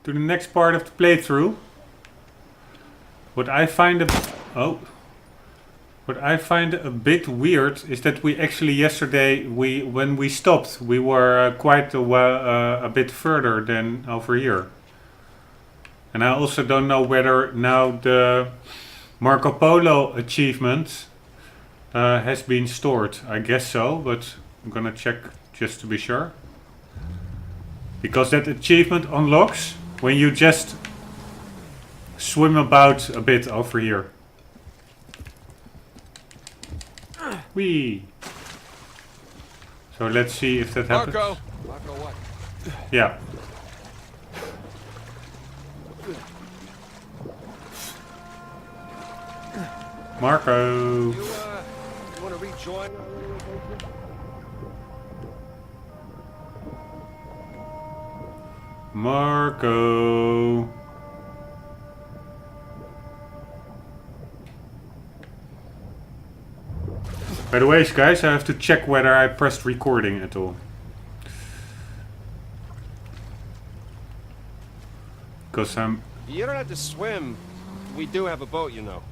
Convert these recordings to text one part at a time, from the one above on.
to the next part of the playthrough. What I find a bit weird is that we actually yesterday when we stopped we were quite a bit further than over here. And I also don't know whether now the Marco Polo achievement has been stored. I guess so, but I'm gonna check just to be sure. Because that achievement unlocks when you just swim about a bit over here. Whee! So let's see if that happens. Marco what? Yeah. Marco. You want to rejoin? Marco. By the way, guys, I have to check whether I pressed recording at all. Because You don't have to swim. We do have a boat, you know.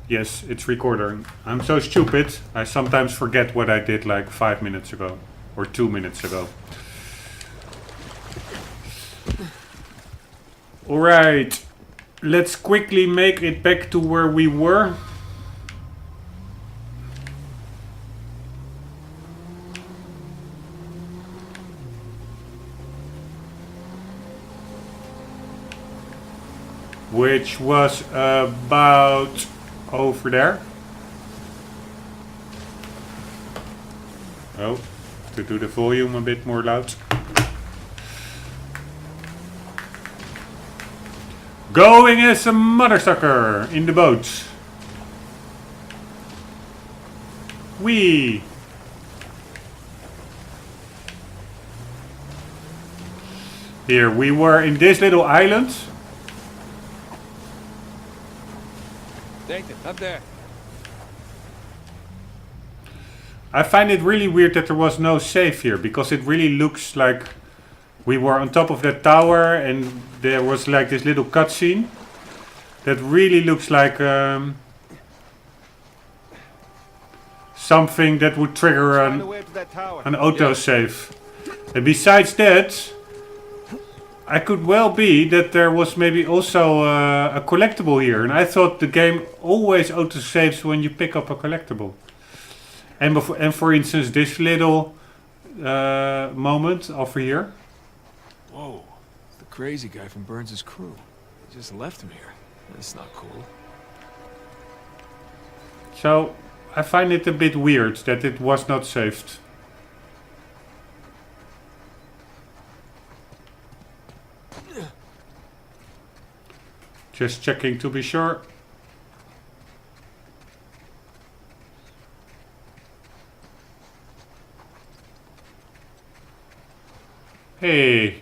Yes, it's recording. I'm so stupid, I sometimes forget what I did like 5 minutes ago. Or 2 minutes ago. Alright. Let's quickly make it back to where we were. Which was about over there. Oh, to do the volume a bit more loud. Going as a mother sucker in the boat. Whee! Here we were in this little island. Nathan, up there. I find it really weird that there was no save here, because it really looks like we were on top of that tower and there was like this little cutscene. That really looks like something that would trigger an autosave. And besides that, I could well be that there was maybe also a collectible here. And I thought the game always autosaves when you pick up a collectible. And for instance, this little moment over here. Whoa, the crazy guy from Burns' crew. He just left him here. That's not cool. So, I find it a bit weird that it was not saved. Just checking to be sure. Hey.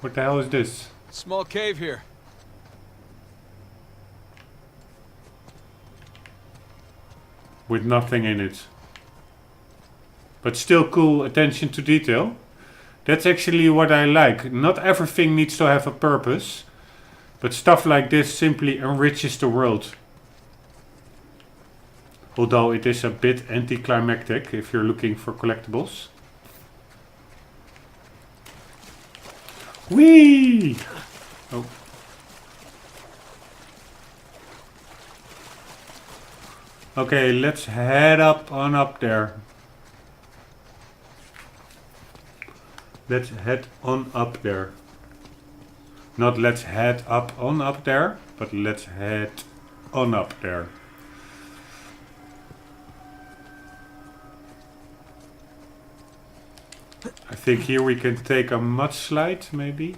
What the hell is this? Small cave here. With nothing in it. But still cool attention to detail. That's actually what I like. Not everything needs to have a purpose. But stuff like this simply enriches the world. Although it is a bit anticlimactic if you're looking for collectibles. Whee! Oh. Okay, let's head up on up there. Let's head on up there. Not let's head up on up there, but let's head on up there. I think here we can take a mudslide, maybe.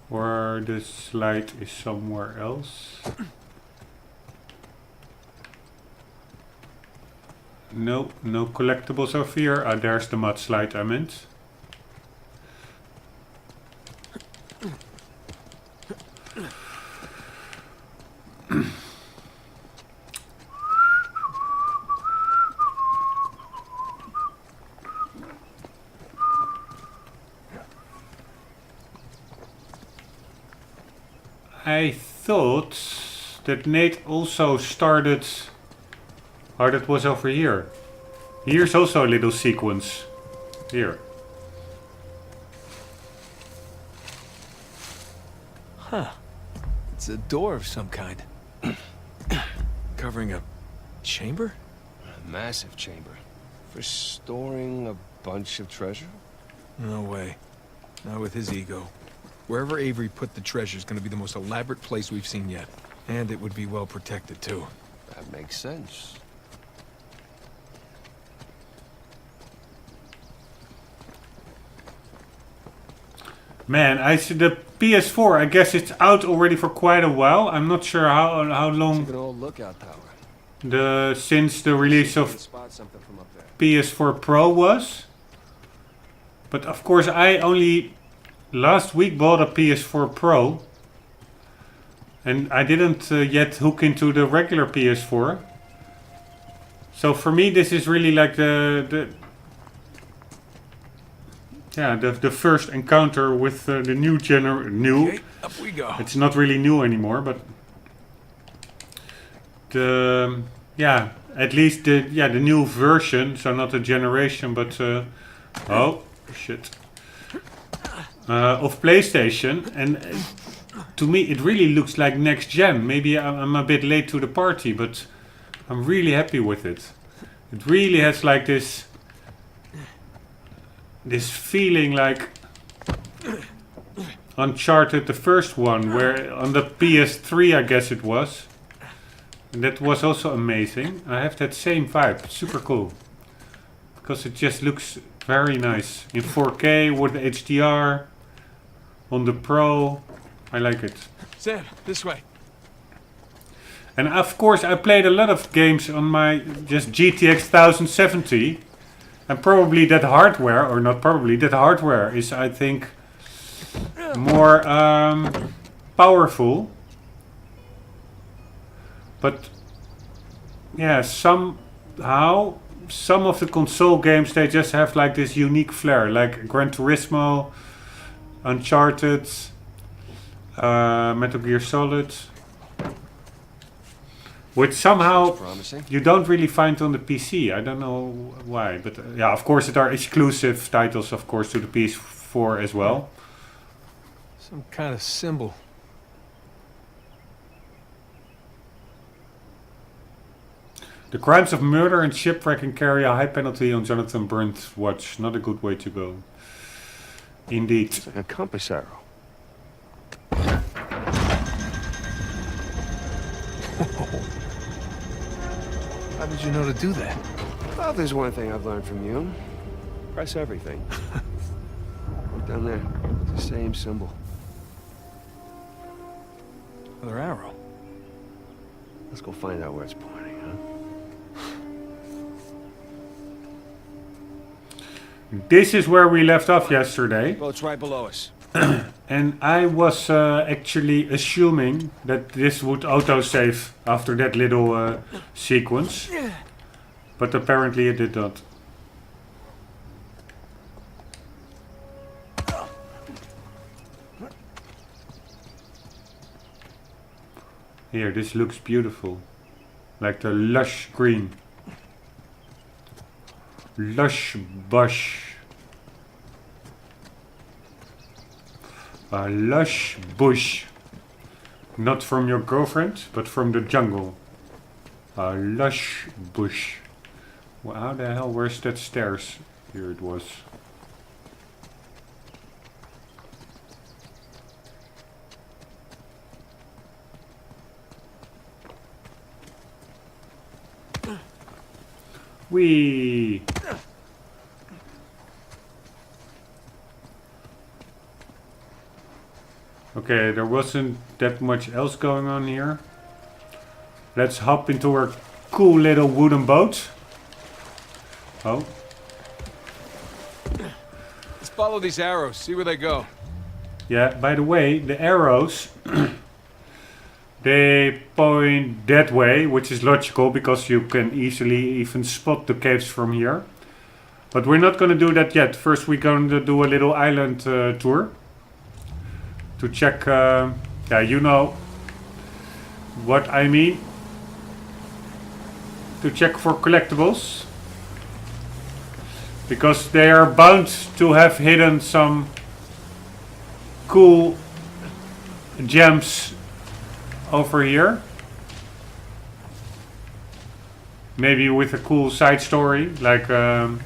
Or the slide is somewhere else. No, no collectibles over here. Ah, there's the mudslide I meant. I thought that Nate also started... Oh, that was over here. Here's also a little sequence. Here. Huh. It's a door of some kind. Covering a chamber? A massive chamber. For storing a bunch of treasure? No way. Not with his ego. Wherever Avery put the treasure is going to be the most elaborate place we've seen yet. And it would be well protected, too. That makes sense. Man, I see the PS4, I guess it's out already for quite a while. I'm not sure how long It's an old lookout tower. since the release See if you of can spot something from up there. PS4 Pro was. But of course I only last week bought a PS4 Pro. And I didn't yet hook into the regular PS4. So for me this is really like the first encounter with the new new. Okay, up we go. It's not really new anymore, but at least the new version, so not a generation, but oh shit, of PlayStation, and to me it really looks like next gen. Maybe I'm a bit late to the party, but I'm really happy with it. It really has like this feeling like Uncharted, the first one, where on the PS3 I guess it was. And that was also amazing. I have that same vibe. It's super cool. Because it just looks very nice. In 4K with HDR. On the Pro. I like it. Sam, this way. And of course I played a lot of games on my just GTX 1070. And probably that hardware, or not probably, that hardware is, I think, more powerful. But yeah, somehow some of the console games, they just have like this unique flair, like Gran Turismo, Uncharted, Metal Gear Solid, which somehow Promising. you don't really find on the PC. I don't know why, but yeah, of course, there are exclusive titles, of course, to the PS4 as well. Some kind of symbol. The crimes of murder and shipwrecking carry a high penalty on Jonathan Burns' watch. Not a good way to go. Indeed. It's like a compass arrow. How did you know to do that? Well, there's one thing I've learned from you. Press everything. Look down there. It's the same symbol. Another arrow. Let's go find out where it's pointing, huh? This is where we left off yesterday. Boat's right below us. And I was actually assuming that this would autosave after that little sequence. But apparently it did not. Here, this looks beautiful. Like the lush green. Lush bush. A lush bush. Not from your girlfriend, but from the jungle. A lush bush. Well, how the hell, where's that stairs? Here it was. Whee! Okay, there wasn't that much else going on here. Let's hop into our cool little wooden boat. Oh. Let's follow these arrows, see where they go. Yeah, by the way, the arrows, they point that way, which is logical because you can easily even spot the caves from here. But we're not going to do that yet. First we're going to do a little island tour. To check Yeah, you know what I mean. To check for collectibles. Because they are bound to have hidden some cool gems over here. Maybe with a cool side story, like a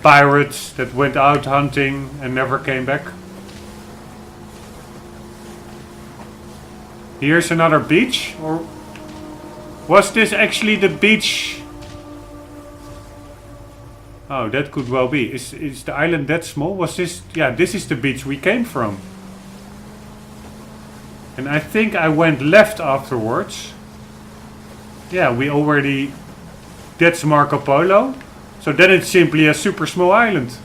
pirate that went out hunting and never came back. Here's another beach, or was this actually the beach? Oh, that could well be. Is the island that small? Was this? Yeah, this is the beach we came from. And I think I went left afterwards. Yeah, we already... That's Marco Polo. So then it's simply a super small island.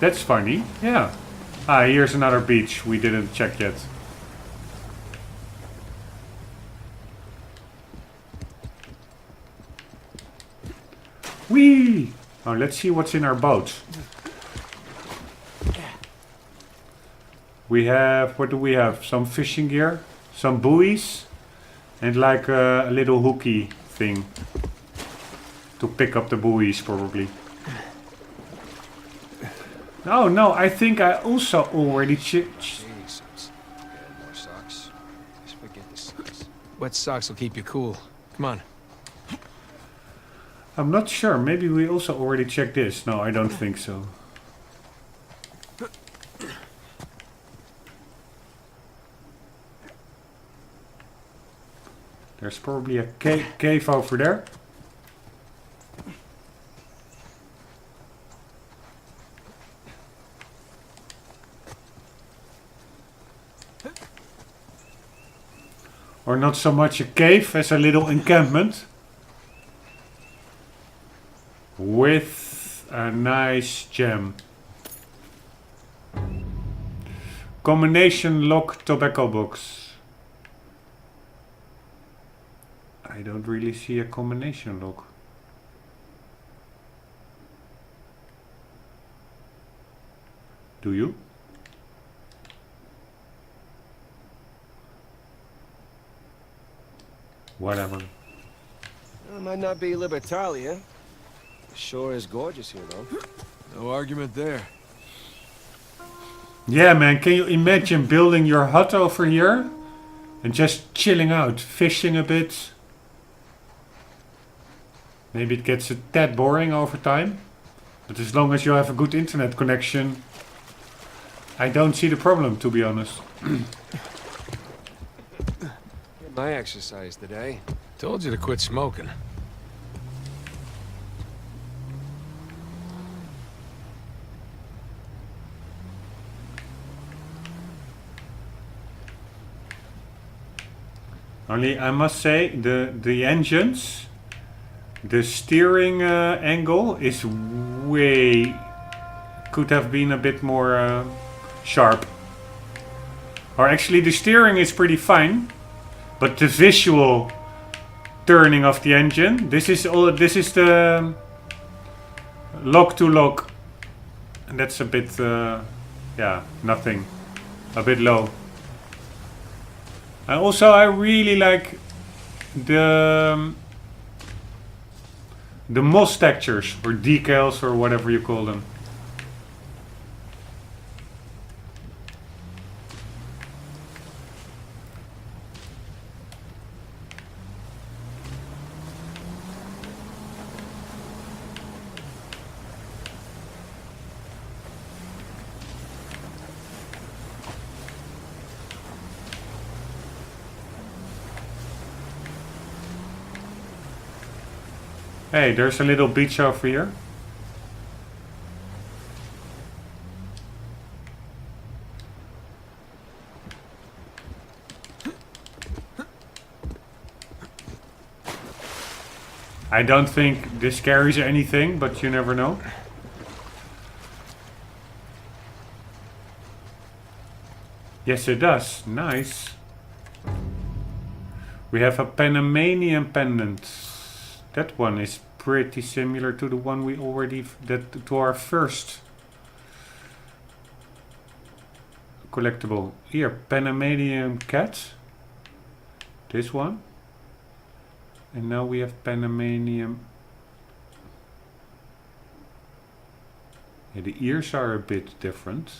That's funny, yeah. Ah, here's another beach we didn't check yet. Whee! Oh, let's see what's in our boat. We have, what do we have? Some fishing gear, some buoys, and like a little hooky thing to pick up the buoys probably. Oh no, I think I also already checked. More socks. Just forget the socks. Wet socks will keep you cool. Come on. I'm not sure, maybe we also already checked this. No, I don't think so. There's probably a cave over there. Or not so much a cave as a little encampment. With a nice gem. Combination lock tobacco box. I don't really see a combination lock. Do you? Whatever. It might not be Libertalia. Sure is gorgeous here, though. No argument there. Yeah, man, can you imagine building your hut over here and just chilling out, fishing a bit? Maybe it gets a tad boring over time, but as long as you have a good internet connection, I don't see the problem, to be honest. Get my exercise today. Told you to quit smoking. Only I must say the engines, the steering angle is way, could have been a bit more sharp. Or actually the steering is pretty fine, but the visual turning of the engine, this is the lock to lock, and that's a bit yeah, nothing, a bit low. And also I really like the moss textures, or decals, or whatever you call them. Hey, there's a little beach over here. I don't think this carries anything, but you never know. Yes, it does. Nice. We have a Panamanian pendant. That one is pretty similar to the one we already to our first collectible? Here, Panamanian cat. This one. And now we have Panamanian. Yeah, the ears are a bit different.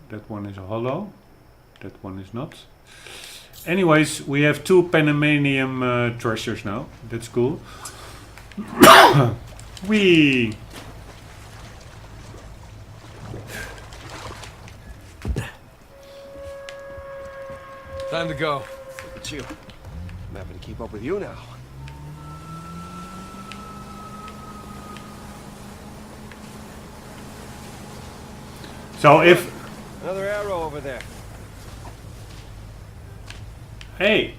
That one is hollow. That one is not. Anyways, we have 2 Panamanian treasures now. That's cool. Whee! Time to go. Look at you. I'm having to keep up with you now. So if... Another arrow over there. Hey!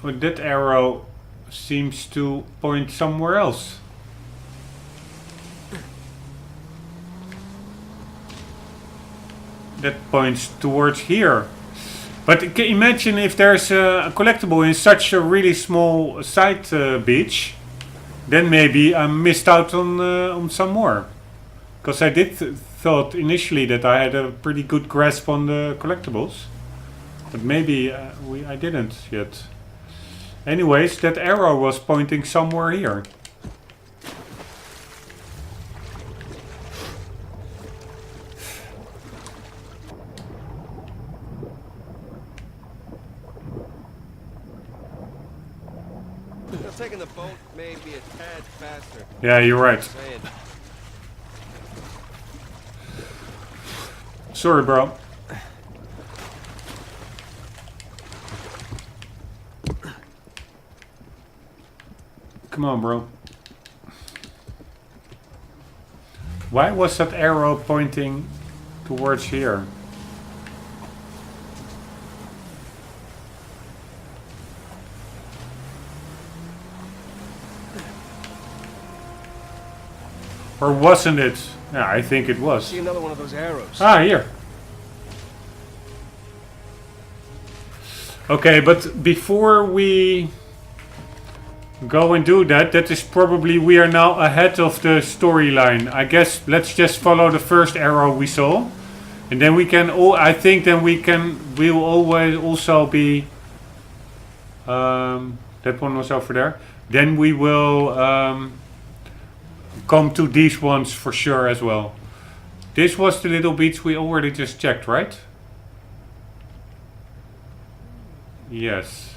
Well, that arrow seems to point somewhere else. That points towards here. But imagine if there's a collectible in such a really small side beach, then maybe I missed out on some more. Because I did thought initially that I had a pretty good grasp on the collectibles. But maybe I didn't yet. Anyways, that arrow was pointing somewhere here. Taking the boat may be a tad faster. Yeah, you're right. Saying. Sorry, bro. Come on, bro. Why was that arrow pointing towards here? Or wasn't it? Yeah, I think it was. See another one of those arrows. Ah, here. Okay, but before we go and do that, that is probably we are now ahead of the storyline. I guess let's just follow the first arrow we saw, and then we can. I think then we will always also be. That one was over there. Then we will. Come to these ones for sure as well. This was the little beach we already just checked, right? Yes.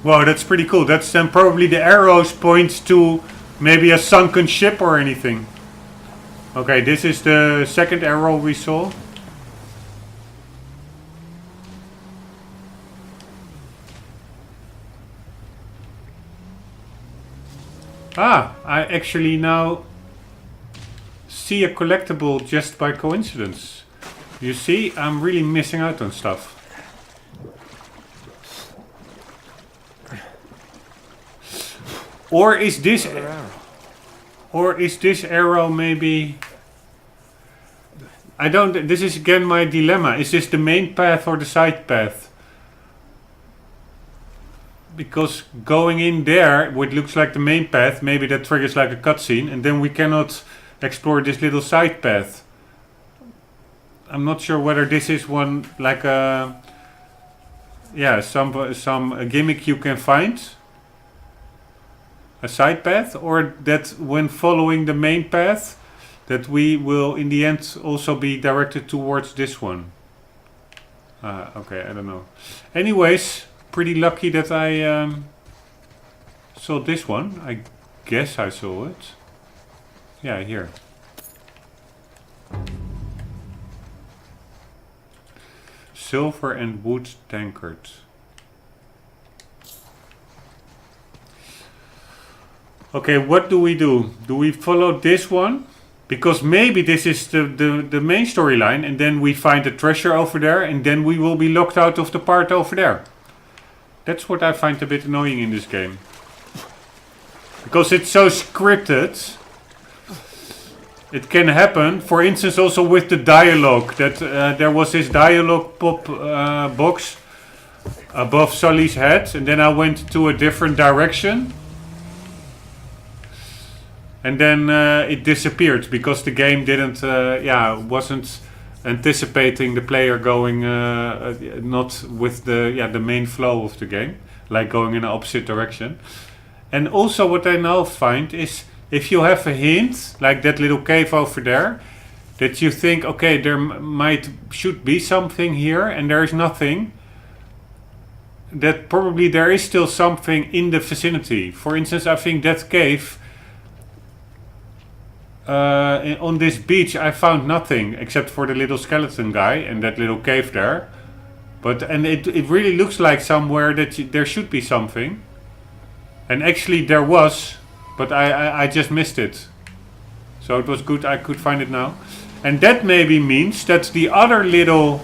Wow, that's pretty cool. That's then probably the arrows point to maybe a sunken ship or anything. Okay, this is the second arrow we saw. Ah, I actually now see a collectible just by coincidence. You see, I'm really missing out on stuff. Or is this arrow maybe... I don't... This is again my dilemma. Is this the main path or the side path? Because going in there, what looks like the main path, maybe that triggers like a cutscene, and then we cannot explore this little side path. I'm not sure whether this is one like a, yeah, some gimmick you can find, a side path, or that when following the main path, that we will in the end also be directed towards this one. Okay, I don't know. Anyways. Pretty lucky that I saw this one. I guess I saw it. Yeah, here. Silver and wood tankard. Okay, what do we do? Do we follow this one? Because maybe this is the main storyline, and then we find the treasure over there, and then we will be locked out of the part over there. That's what I find a bit annoying in this game. Because it's so scripted. It can happen, for instance, also with the dialogue. That there was this dialogue pop box above Sully's head, and then I went to a different direction. And then it disappeared because the game didn't, wasn't anticipating the player going not with the main flow of the game, like going in the opposite direction. And also what I now find is if you have a hint, like that little cave over there, that you think, okay, there should be something here, and there is nothing, that probably there is still something in the vicinity. For instance, I think that cave on this beach, I found nothing except for the little skeleton guy and that little cave there. And it really looks like somewhere that there should be something. And actually there was, but I just missed it. So it was good I could find it now. And that maybe means that the other little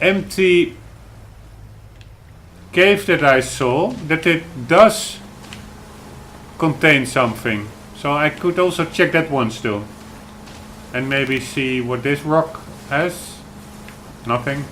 empty cave that I saw, that it does contain something. So I could also check that one still. And maybe see what this rock has. Nothing.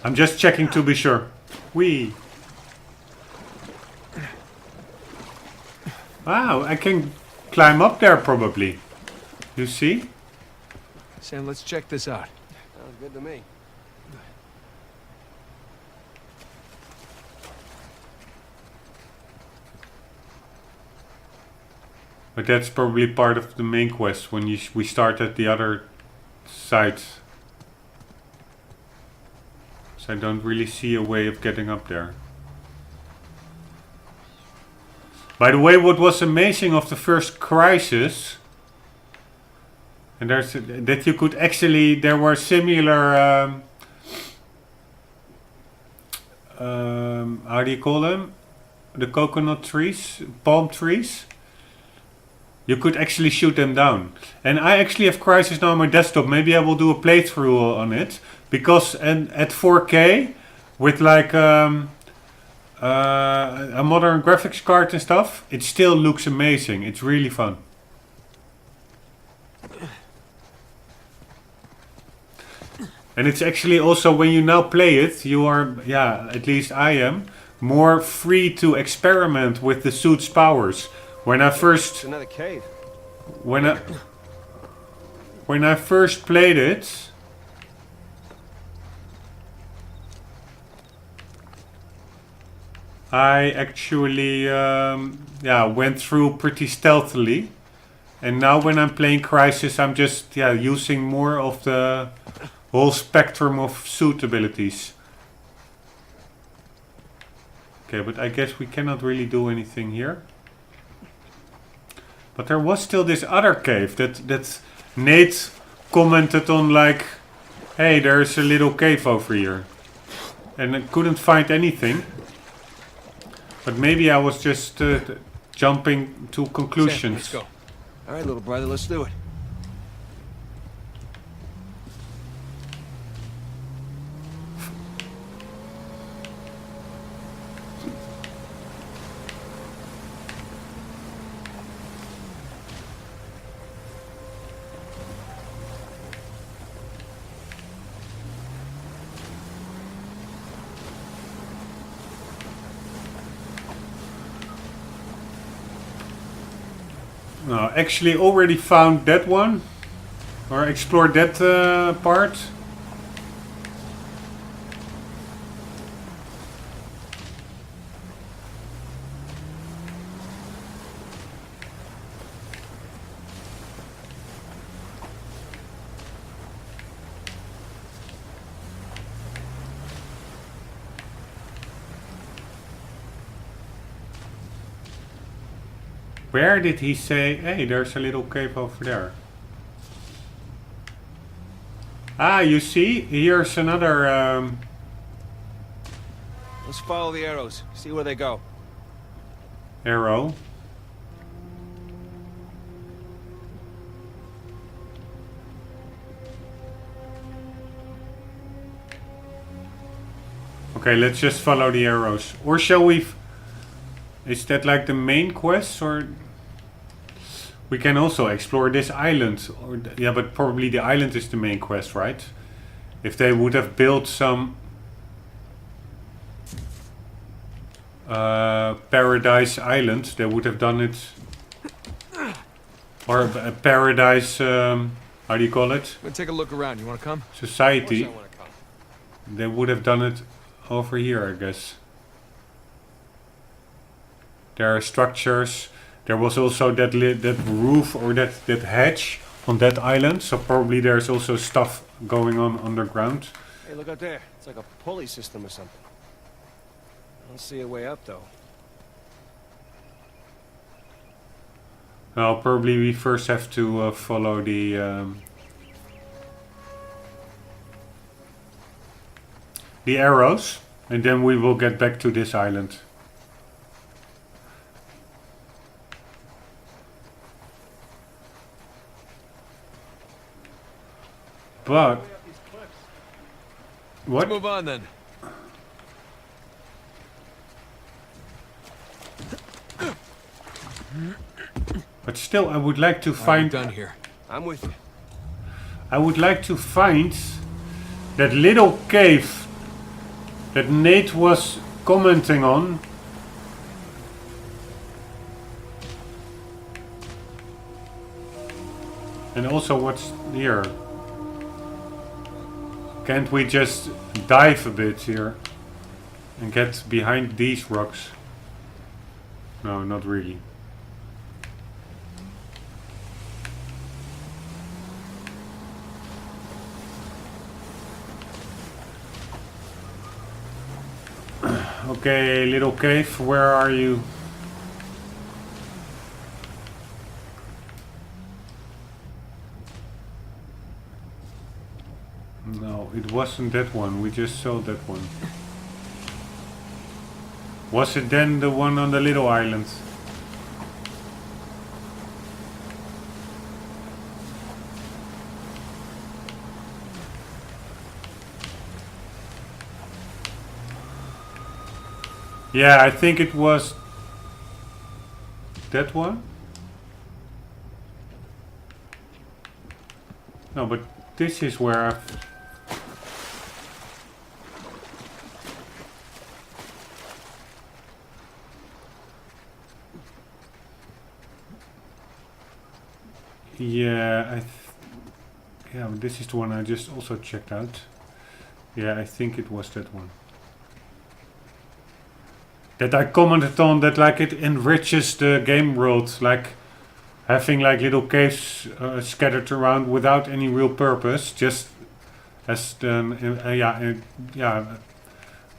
I'm just checking to be sure. Whee! Wow, I can climb up there probably. You see? Sam, let's check this out. Sounds good to me. But that's probably part of the main quest when we start at the other side. So I don't really see a way of getting up there. By the way, what was amazing of the first Crisis, and that you could actually, there were similar, how do you call them? The coconut trees, palm trees. You could actually shoot them down. And I actually have Crisis now on my desktop. Maybe I will do a playthrough on it. Because at 4K, with like a modern graphics card and stuff, it still looks amazing. It's really fun. And it's actually also, when you now play it, you are, at least I am, more free to experiment with the suit's powers. When I first... It's another cave. When I first played it... I actually went through pretty stealthily, and now when I'm playing Crisis, I'm just using more of the whole spectrum of suit abilities. Okay, but I guess we cannot really do anything here. But there was still this other cave that Nate commented on, like, hey, there's a little cave over here, and I couldn't find anything. But maybe I was just jumping to conclusions. Sam, let's go. All right, little brother, let's do it. No, actually already found that one, or explored that part. Where did he say, hey, there's a little cave over there? Ah, you see, here's another. Let's follow the arrows. See where they go. Arrow. Okay, let's just follow the arrows. Or shall we... Is that like the main quest, or... We can also explore this island. Or yeah, but probably the island is the main quest, right? If they would have built some... Paradise Island, they would have done it... Or a paradise... how do you call it? We'll take a look around. You want to come? Society. Of course I wanna come. They would have done it over here, I guess. There are structures. There was also that that roof or that hatch on that island. So probably there's also stuff going on underground. Hey, look out there. It's like a pulley system or something. I don't see a way up, though. Well, probably we first have to follow the arrows, and then we will get back to this island. But what? Let's move on then. But still, I would like to All right, find. we're done here. I'm with you. I would like to find that little cave that Nate was commenting on. And also what's here. Can't we just dive a bit here and get behind these rocks? No, not really. Okay, little cave, where are you? No, it wasn't that one. We just saw that one. Was it then the one on the little island? Yeah, I think it was that one. No, but this is where I've... Yeah, yeah, but this is the one I just also checked out. Yeah, I think it was that one. That I commented on, that like it enriches the game world, like having like little caves scattered around without any real purpose, just as the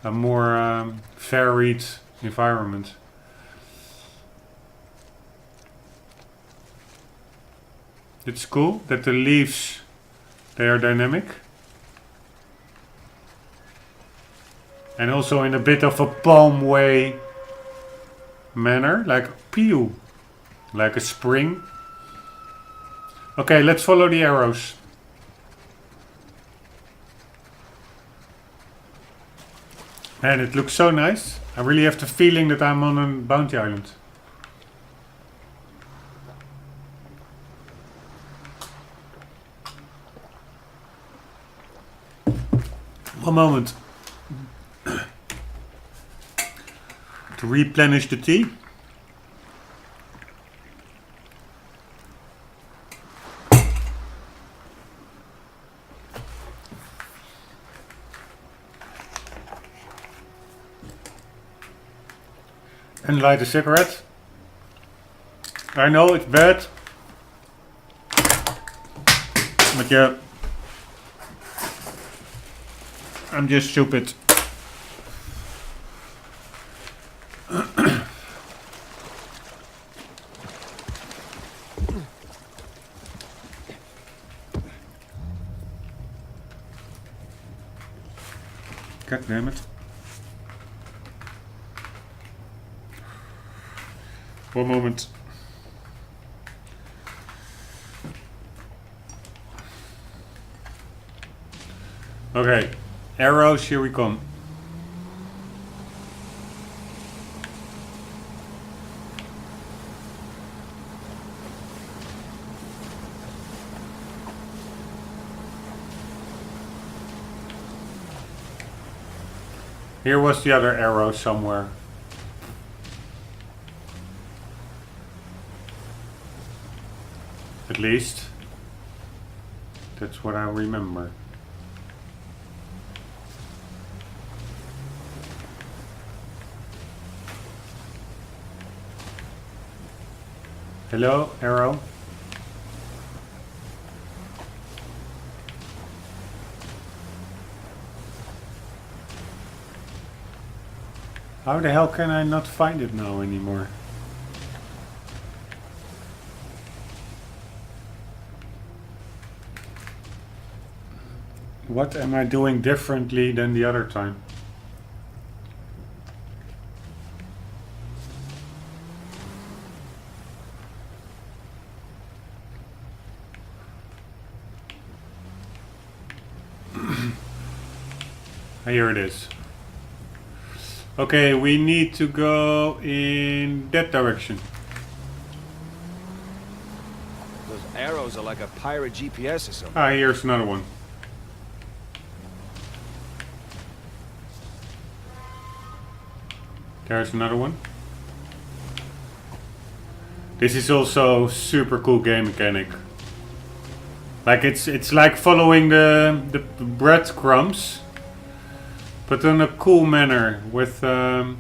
a more varied environment. It's cool that the leaves, they are dynamic. And also in a bit of a palm way manner, like pew, like a spring. Okay, let's follow the arrows. And it looks so nice. I really have the feeling that I'm on a bounty island. One moment. To replenish the tea. And light a cigarette. I know it's bad. But yeah. I'm just stupid. God damn it. One moment. Okay, arrows, here we come. Here was the other arrow somewhere. At least. That's what I remember. Hello, arrow. How the hell can I not find it now anymore? What am I doing differently than the other time? Here it is. Okay, we need to go in that direction. Those arrows are like a pirate GPS or something. Ah, here's another one. There's another one. This is also super cool game mechanic. Like it's like following the breadcrumbs, but in a cool manner. With you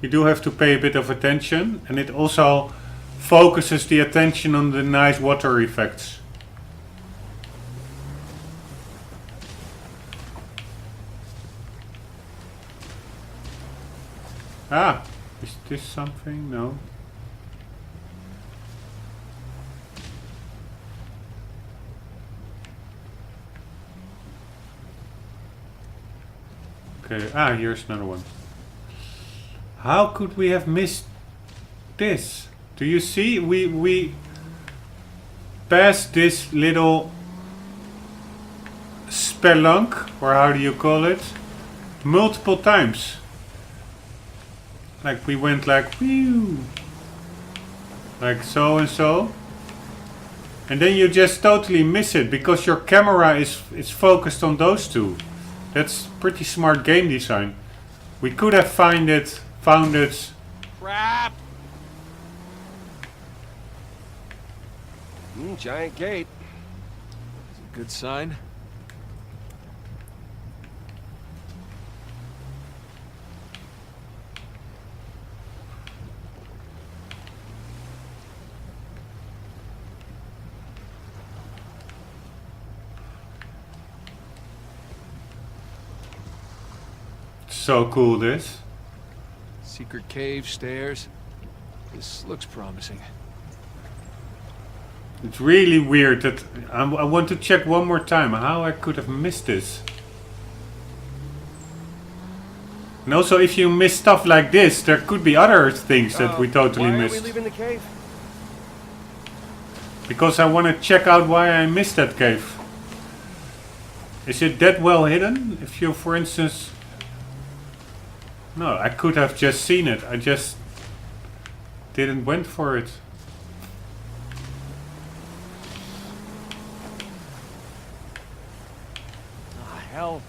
do have to pay a bit of attention, and it also focuses the attention on the nice water effects. Ah, is this something? No. Okay, ah, here's another one. How could we have missed this? Do you see? We passed this little spelunk, or how do you call it, multiple times. Like we went like whew, like so and so, and then you just totally miss it because your camera is focused on those two. That's pretty smart game design. We could have found it. Crap! Giant gate. Good sign. So cool, this. Secret cave, stairs. This looks promising. It's really weird that I want to check one more time how I could have missed this. And also, if you miss stuff like this, there could be other things that we totally why missed. Are we leaving the cave? Because I want to check out why I missed that cave. Is it that well hidden? If you, for instance... No, I could have just seen it. I just didn't went for it. Ah, hell.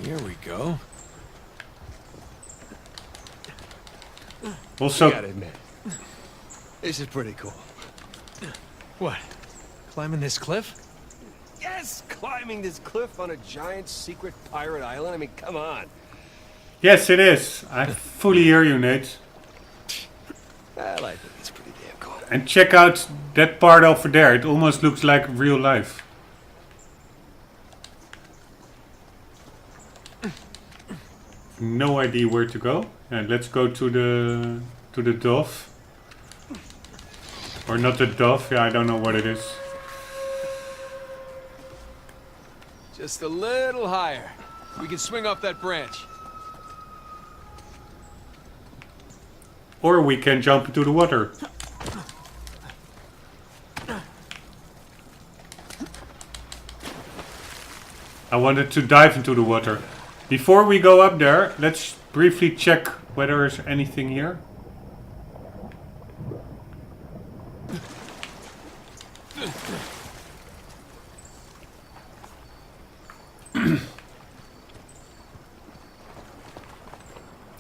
Here we go. Also, Gotta admit, this is pretty cool. What? Climbing this cliff? Yes, climbing this cliff on a giant secret pirate island. I mean, come on. yes, it is. I fully hear you, Nate. Well, I think it's pretty damn cool. And check out that part over there. It almost looks like real life. No idea where to go. And let's go to the dove. Or not the dove. Yeah, I don't know what it is. Just a little higher. We can swing off that branch. Or we can jump into the water. I wanted to dive into the water. Before we go up there, let's briefly check whether there's anything here.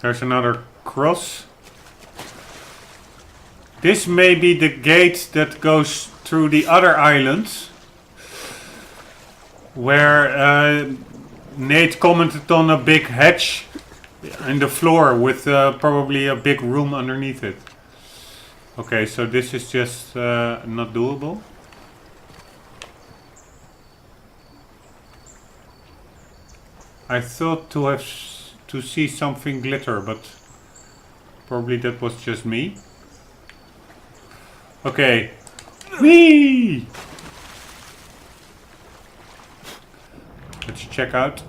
There's another cross. This may be the gate that goes through the other islands. Where Nate commented on a big hatch in the floor with probably a big room underneath it. Okay, so this is just not doable. I thought to see something glitter, but probably that was just me. Okay. Whee! Let's check out.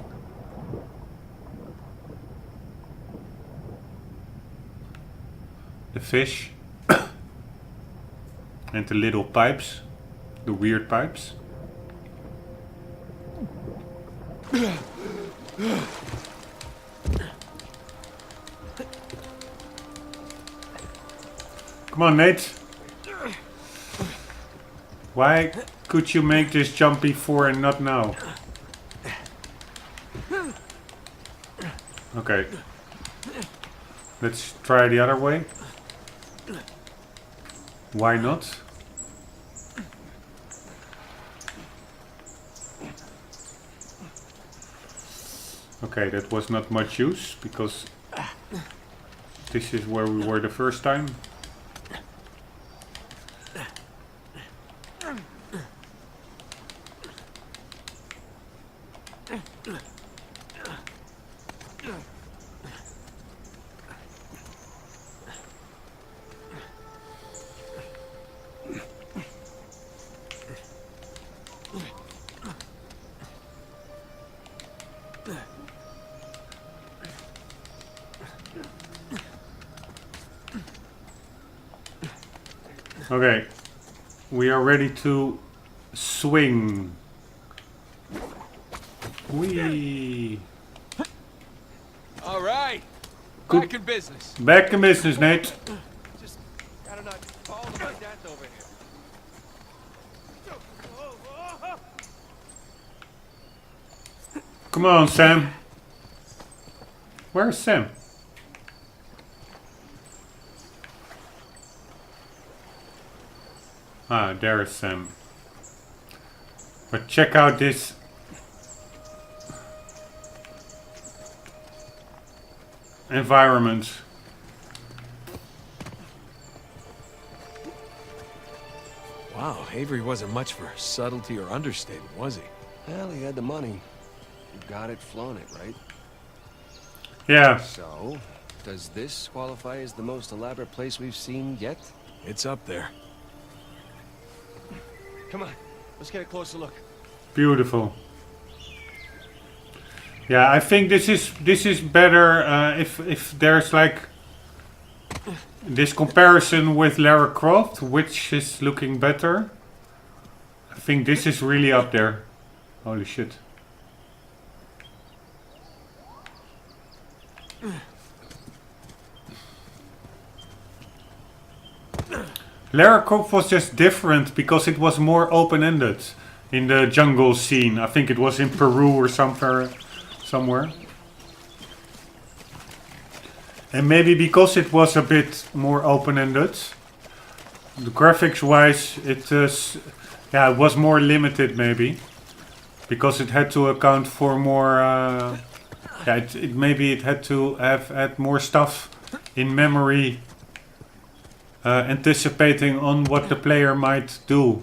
The fish. And the little pipes. The weird pipes. Come on, Nate. Why could you make this jump before and not now? Okay. Let's try the other way. Why not? Okay, that was not much use because this is where we were the first time. Okay, we are ready to swing. Whee! All right, Good. back in business. Back in business, Nate. Just gotta not fall like that over here. Come on, Sam. Where's Sam? Ah, there is Sam. But check out this. Environment. Wow, Avery wasn't much for subtlety or understatement, was he? Well, he had the money. You got it, flown it, right? Yeah. So, does this qualify as the most elaborate place we've seen yet? It's up there. Come on, let's get a closer look. Beautiful. Yeah, I think this is better if there's like this comparison with Lara Croft, which is looking better. I think this is really up there. Holy shit. Lara Croft was just different because it was more open-ended in the jungle scene. I think it was in Peru or somewhere. And maybe because it was a bit more open-ended, the graphics-wise, it was more limited maybe, because it had to account for more. Maybe it had to have had more stuff in memory anticipating on what the player might do.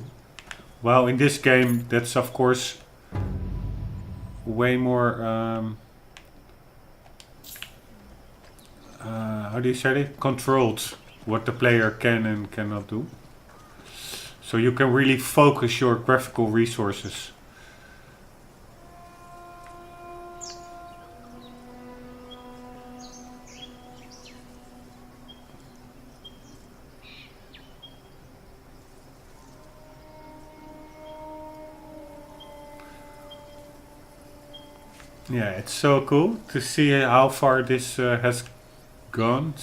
Well, in this game, that's of course way more. How do you say it? Controlled what the player can and cannot do. So you can really focus your graphical resources. Yeah, it's so cool to see how far this has gone.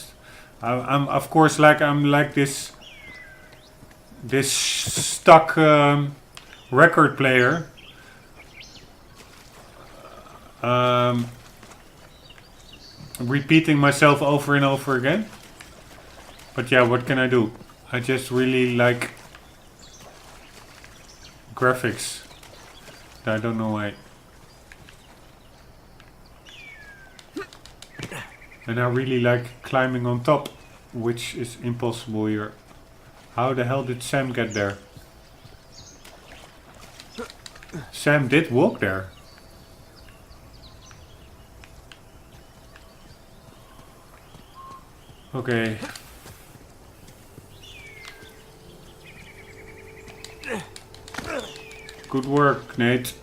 I'm of course I'm like this stuck record player. Repeating myself over and over again. But yeah, what can I do? I just really like graphics. I don't know why. And I really like climbing on top, which is impossible here. How the hell did Sam get there? Sam did walk there. Okay. Good work, Nate.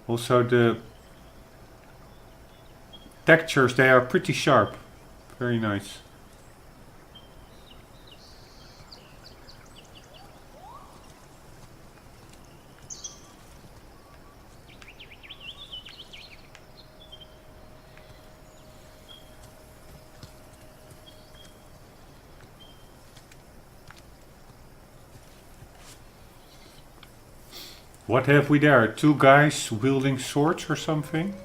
Also the textures, they are pretty sharp. Very nice. What have we there? Two guys wielding swords or something?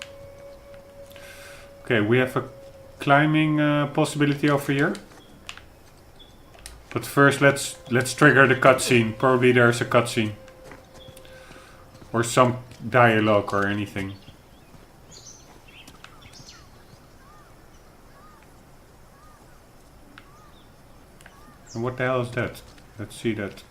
Okay, we have a climbing possibility over here. But first let's trigger the cutscene. Probably there's a cutscene. Or some dialogue or anything. And what the hell is that? Let's see that.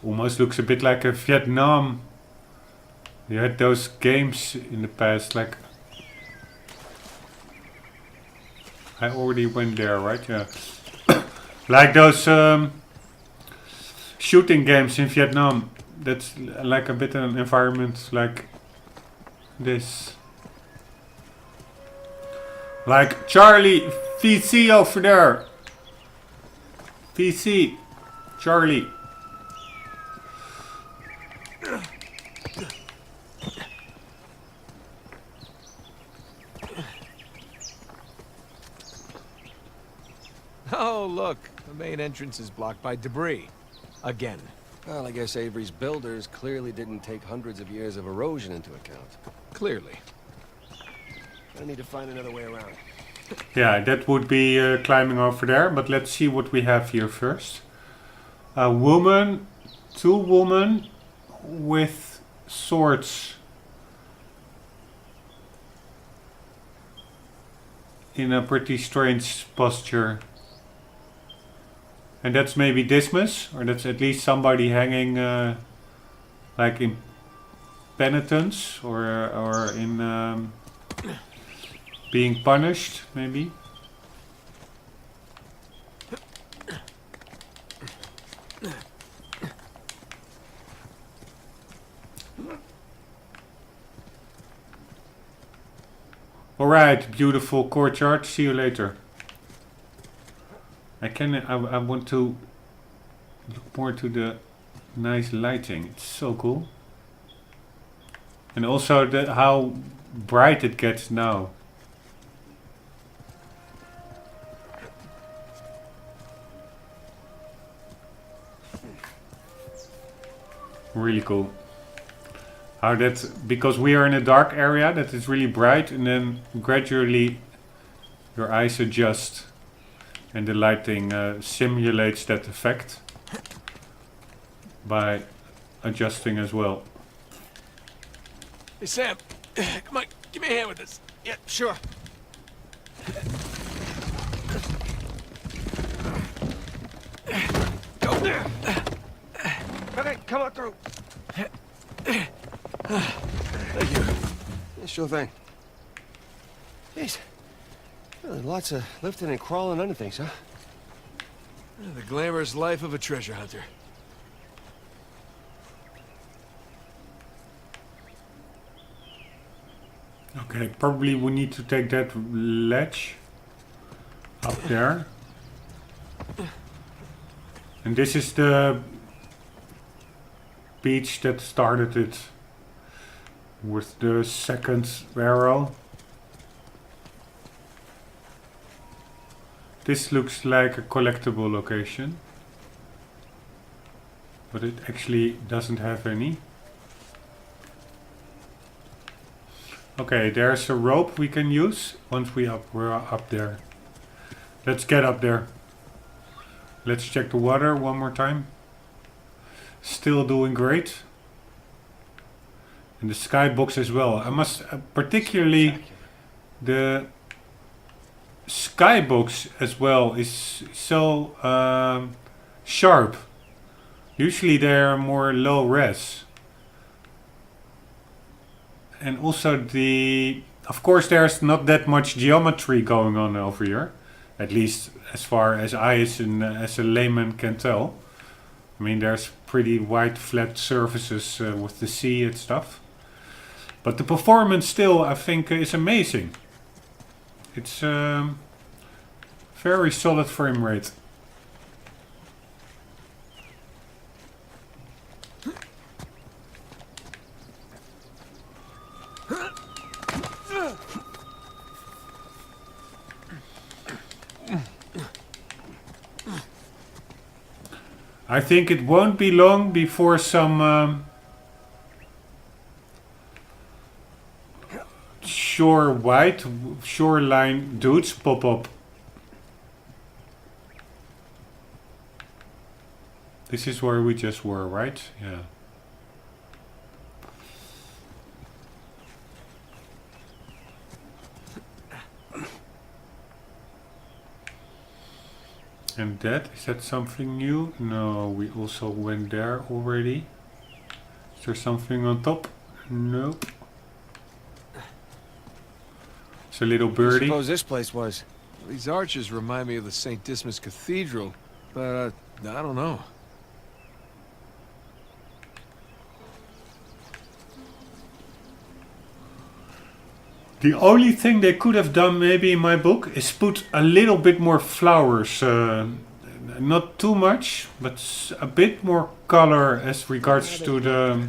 Almost looks a bit like a Vietnam. You had those games in the past, like I already went there, right? Yeah. Like those shooting games in Vietnam. That's like a bit an environment like this. Like Charlie, VC over there. VC, Charlie. Oh, look. The main entrance is blocked by debris. Again. Well, I guess Avery's builders clearly didn't take hundreds of years of erosion into account. Clearly. I need to find another way around. Yeah, that would be climbing over there, but let's see what we have here first. A woman, two women with swords in a pretty strange posture. And that's maybe Dismas, or that's at least somebody hanging like in penitence or in being punished, maybe. Alright, beautiful courtyard. See you later. I want to look more to the nice lighting. It's so cool. And also how bright it gets now. Really cool. How that, because we are in a dark area, that is really bright, and then gradually your eyes adjust and the lighting simulates that effect by adjusting as well. Hey, Sam. Come on, give me a hand with this. Yeah, sure. Go. Okay, come on through. Thank you. Yeah, sure thing. Jeez. Really lots of lifting and crawling under things, huh? The glamorous life of a treasure hunter. Okay, probably we need to take that ledge up there. And this is the beach that started it with the second arrow. This looks like a collectible location, but it actually doesn't have any. Okay, there's a rope we can use once we're up there. Let's get up there. Let's check the water one more time. Still doing great. And the skybox as well. I must particularly the skybox as well is so sharp. Usually they're more low res. And also of course there's not that much geometry going on over here. At least as far as I as a layman can tell. I mean, there's pretty wide flat surfaces with the sea and stuff. But the performance still, I think, is amazing. It's very solid frame rate. I think it won't be long before some shoreline dudes pop up. This is where we just were, right? Yeah. And is that something new? No, we also went there already. Is there something on top? Nope. It's a little birdie. I suppose this place was. These arches remind me of the St. Dismas Cathedral, but I don't know. The only thing they could have done maybe in my book is put a little bit more flowers. Not too much, but a bit more color as regards to the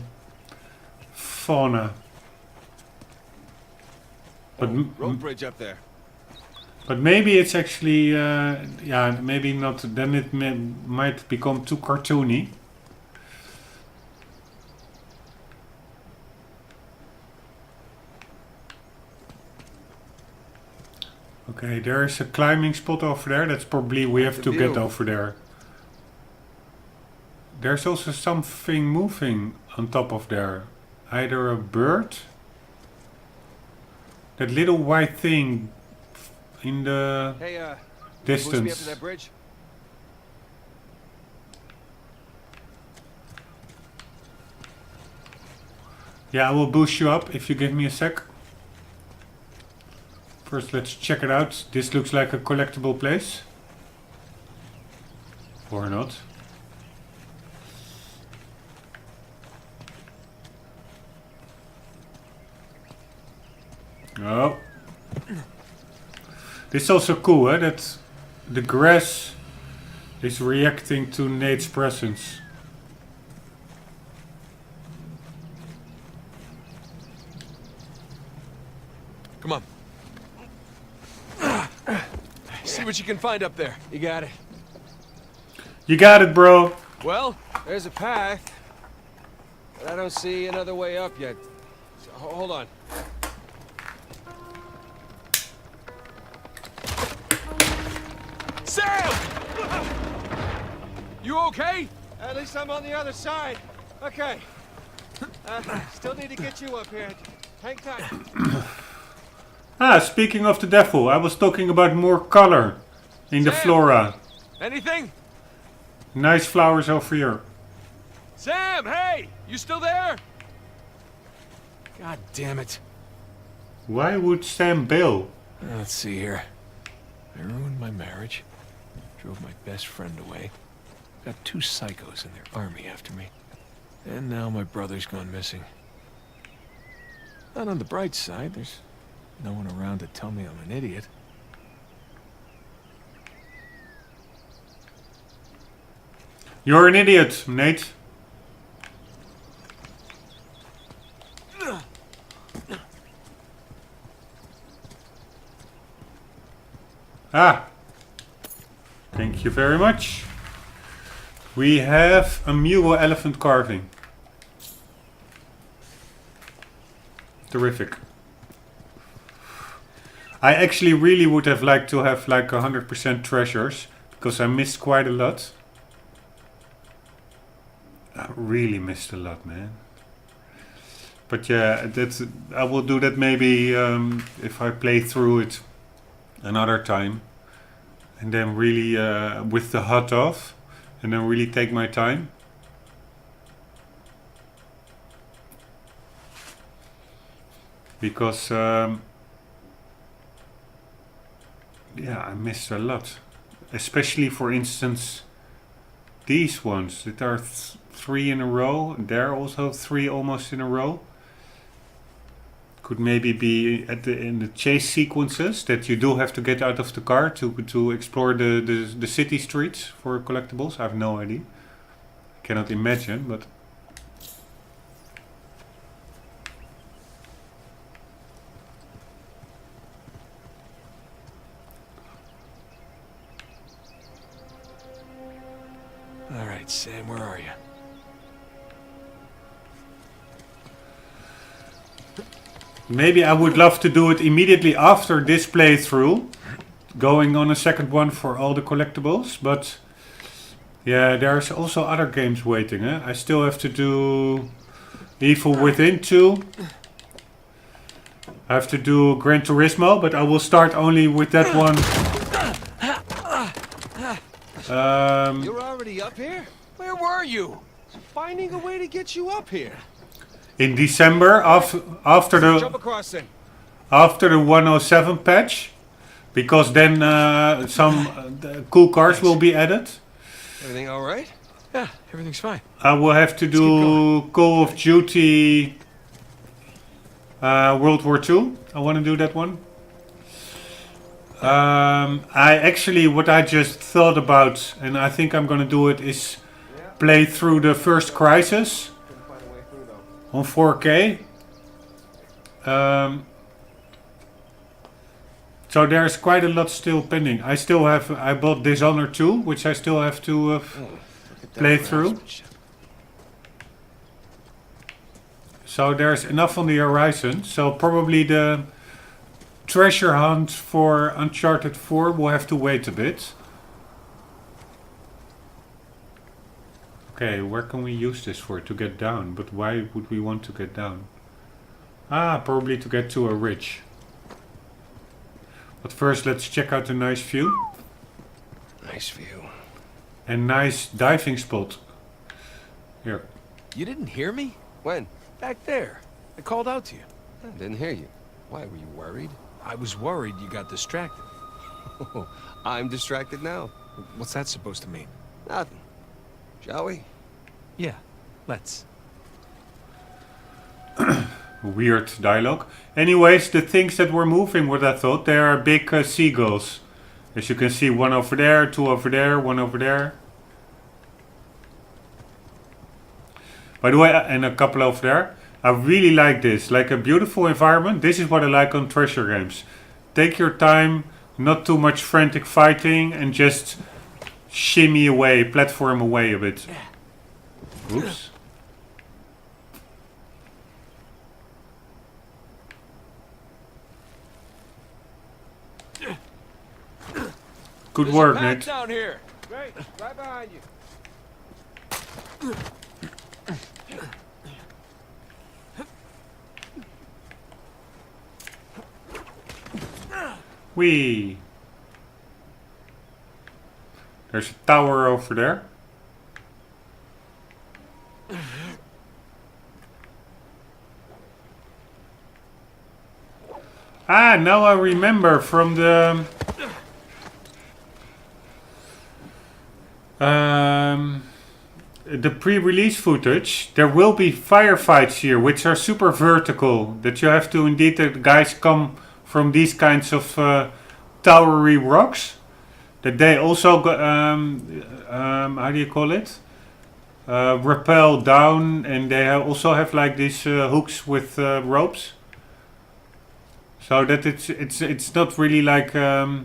fauna. But rope bridge up there. But maybe it's actually, yeah, maybe not. Then it might become too cartoony. Okay, there is a climbing spot over there. That's probably we have to get over there. There's also something moving on top of there. Either a bird. That little white thing in the distance. Push me up to that bridge? Yeah, I will boost you up if you give me a sec. First, let's check it out. This looks like a collectible place. Or not. Oh. This is also cool, eh? That the grass is reacting to Nate's presence. Come on. See what you can find up there. You got it. You got it, bro. Well, There's a path. but I don't see another way up yet. So, hold on. Sam! You okay? At least I'm on the other side. Okay. Still need to get you up here. Hang tight. Speaking of the devil, I was talking about more color in the Sam! flora. Anything? Nice flowers over here. Sam, hey! You still there? God damn it. Why would Sam bail? Let's see here. I ruined my marriage. Drove my best friend away. Got 2 psychos in their army after me. And now my brother's gone missing. Not on the bright side, there's no one around to tell me I'm an idiot. You're an idiot, Nate. Thank you very much. We have a Mugo elephant carving. Terrific. I actually really would have liked to have like 100% treasures, because I missed quite a lot. I really missed a lot, man. But yeah, I will do that maybe if I play through it another time. And then really with the HUD off. And then really take my time. Because yeah, I missed a lot. Especially for instance these ones. That are 3 in a row. There also 3 almost in a row. Could maybe be in the chase sequences that you do have to get out of the car to explore the city streets for collectibles. I have no idea. I cannot imagine, but All right, Sam, where are you? maybe I would love to do it immediately after this playthrough, going on a second one for all the collectibles, but yeah, there's also other games waiting. I still have to do Evil Within 2. I have to do Gran Turismo, but I will start only with that one. You're already up here? Where were you? Finding a way to get you up here. In December, after Jump the across then. 107 patch, because then some cool cars will be added. Everything all right? Yeah, everything's fine. I will have to do Call of Duty World War II. I want to do that one. I actually, what I just thought about, and I think I'm going to do it, is play through the first Crisis on 4K. So there's quite a lot still pending. I bought Dishonored 2, which I still have to play through. So there's enough on the horizon. So probably the treasure hunt for Uncharted 4 will have to wait a bit. Okay, where can we use this for? To get down. But why would we want to get down? Probably to get to a ridge. But first let's check out the nice view. Nice view. And nice diving spot. Here. You didn't hear me? When? Back there. I called out to you. I didn't hear you. Why, were you worried? I was worried you got distracted. I'm distracted now. What's that supposed to mean? Nothing. Shall we? Yeah, let's. Weird dialogue. Anyways, the things that were moving, what I thought, they are big seagulls. As you can see, one over there, 2 over there, 1 over there. By the way, and a couple over there. I really like this, like a beautiful environment. This is what I like on treasure games. Take your time, not too much frantic fighting, and just shimmy away, platform away a bit. Oops. Good There's work, a path Nate. down here. Great, right behind you. Whee! There's a tower over there. Ah, now I remember from the pre-release footage. There will be firefights here, which are super vertical. That you have to indeed, the guys come from these kinds of towery rocks. That they also go, how do you call it? Rappel down, and they also have like these hooks with ropes. So that it's not really like a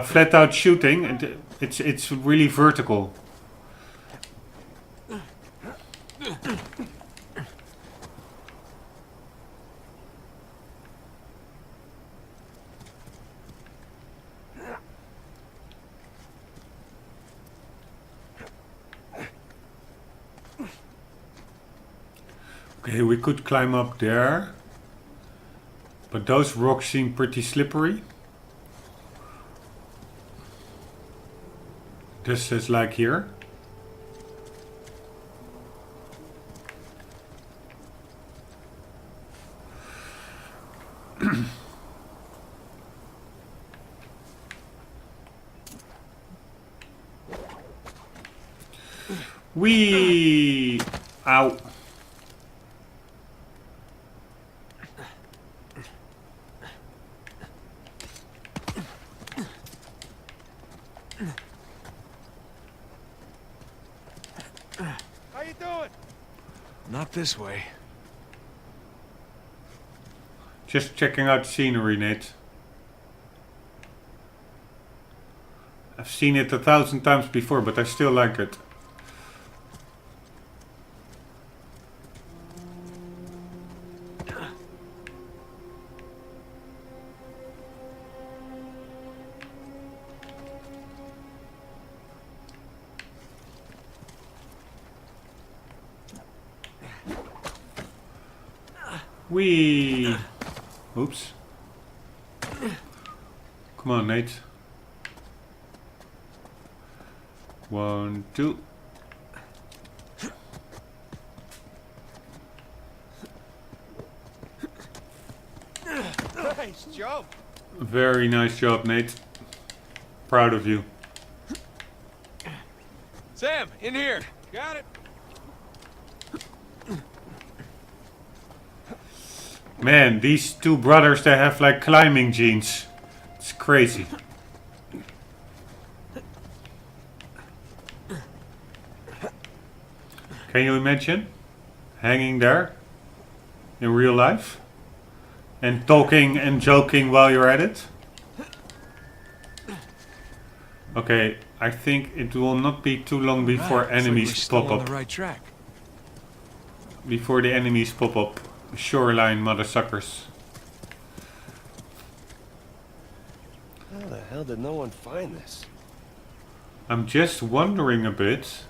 flat out shooting. It's really vertical. Okay, we could climb up there. But those rocks seem pretty slippery. This is like here. Wee! Ow. How you doing? Not this way. Just checking out the scenery, Nate. I've seen it 1,000 times before, but I still like it. Whee! Oops. Come on, Nate. 1, 2. Nice job. Very nice job, Nate. Proud of you. Sam, in here. Got it. Man, these two brothers, they have like climbing genes. It's crazy. Can you imagine hanging there in real life and talking and joking while you're at it? Okay, I think it will not be too long before Right, looks like enemies we're still pop on up. the right track. Before the enemies pop up. Shoreline mother suckers. How the hell did no one find this? I'm just wondering a bit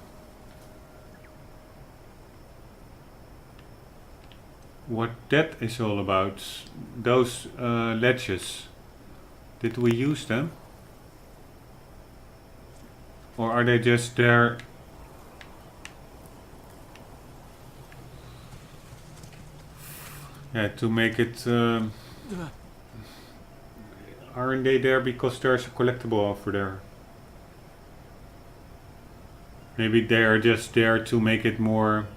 what that is all about. Those ledges. Did we use them? Or are they just there? Yeah, to make it... aren't they there because there's a collectible over there? Maybe they are just there to make it more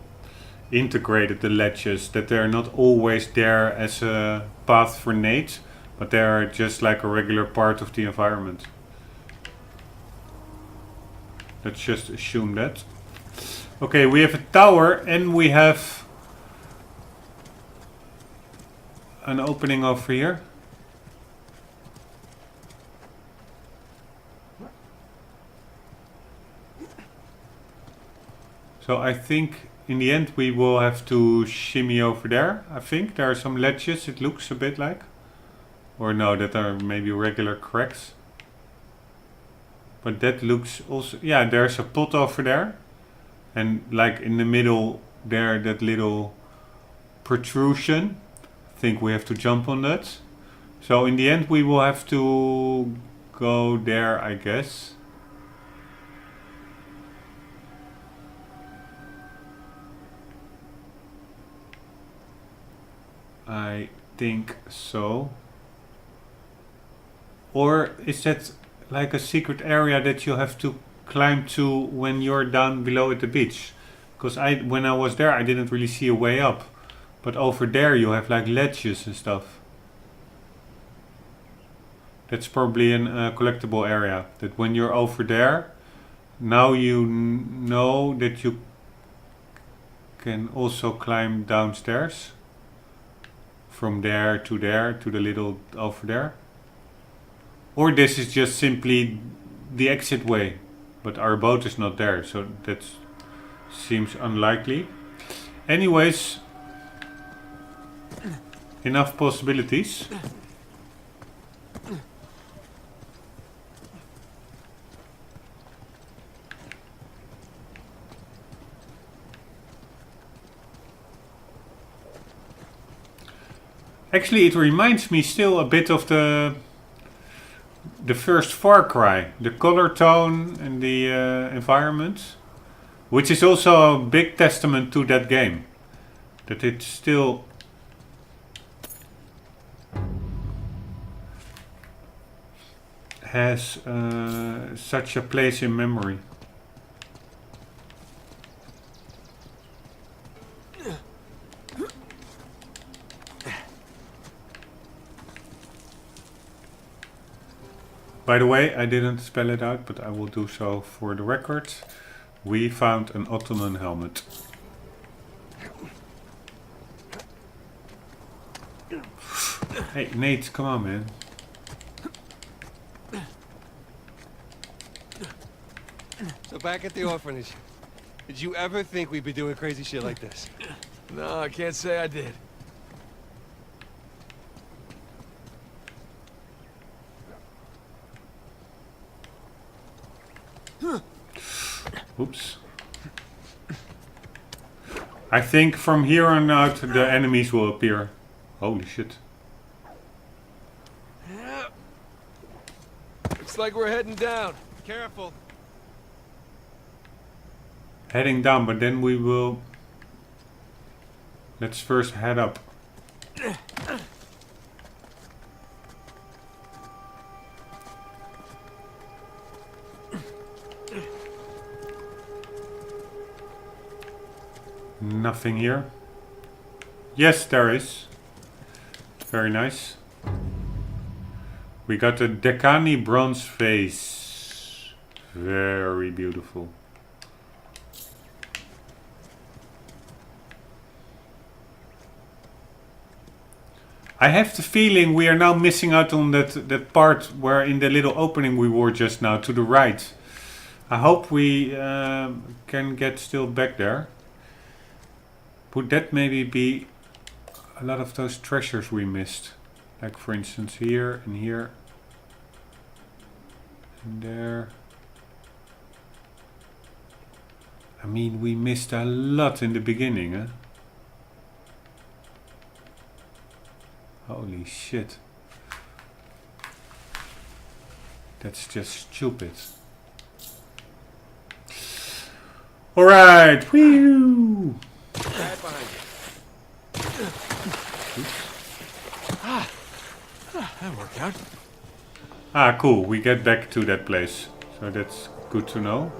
integrated, the ledges. That they're not always there as a path for Nate, but they are just like a regular part of the environment. Let's just assume that. Okay, we have a tower and we have an opening over here. So I think in the end we will have to shimmy over there. I think there are some ledges, it looks a bit like. Or no, that are maybe regular cracks. But that looks also... Yeah, there's a pot over there. And like in the middle there, that little protrusion. I think we have to jump on that. So in the end we will have to go there, I guess. I think so. Or is that like a secret area that you have to climb to when you're down below at the beach? Because when I was there I didn't really see a way up. But over there you have like ledges and stuff. That's probably a collectible area. That when you're over there, now you know that you can also climb downstairs. From there to the little over there. Or this is just simply the exit way. But our boat is not there, so that seems unlikely. Anyways, enough possibilities. Actually, it reminds me still a bit of the first Far Cry. The color tone and the environment. Which is also a big testament to that game. That it still has such a place in memory. By the way, I didn't spell it out, but I will do so for the record. We found an Ottoman helmet. Hey, Nate, come on, man. So back at the orphanage, did you ever think we'd be doing crazy shit like this? No, I can't say I did. Oops. I think from here on out the enemies will appear. Holy shit. Looks like we're heading down. Careful. Heading down, but then we will... Let's first head up. Nothing here. Yes, there is. Very nice. We got a Decani bronze vase. Very beautiful. I have the feeling we are now missing out on that part where in the little opening we were just now to the right. I hope we can get still back there. Would that maybe be a lot of those treasures we missed? Like for instance here and here. And there. I mean, we missed a lot in the beginning, huh? Holy shit. That's just stupid. Alright, whew! Right behind you. That worked out. Ah, cool. We get back to that place. So that's good to know.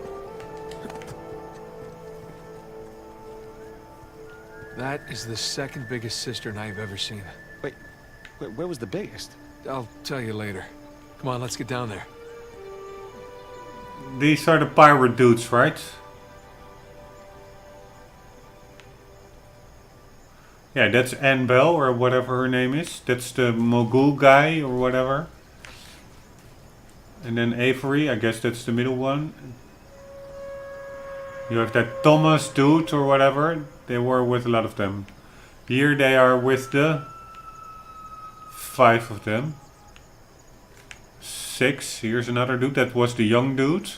That is the second biggest cistern I've ever seen. Wait, where was the biggest? I'll tell you later. Come on, let's get down there. These are the pirate dudes, right? Yeah, that's Anne Bell or whatever her name is. That's the Mogul guy or whatever. And then Avery, I guess that's the middle one. You have that Thomas dude or whatever. They were with a lot of them. Here they are with the 5 of them. 6. Here's another dude. That was the young dude.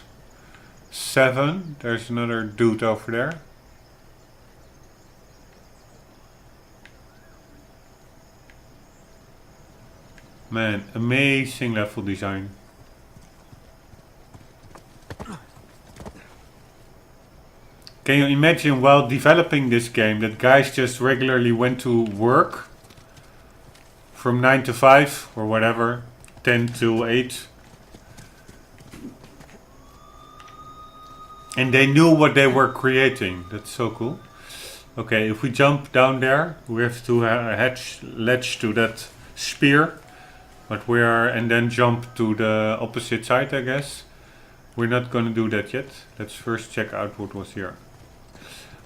7. There's another dude over there. Man, amazing level design. Can you imagine while developing this game that guys just regularly went to work from 9 to 5 or whatever, 10 to 8. And they knew what they were creating. That's so cool. Okay, if we jump down there, we have to latch to that spear. But we are, and then jump to the opposite side, I guess. We're not gonna do that yet. Let's first check out what was here.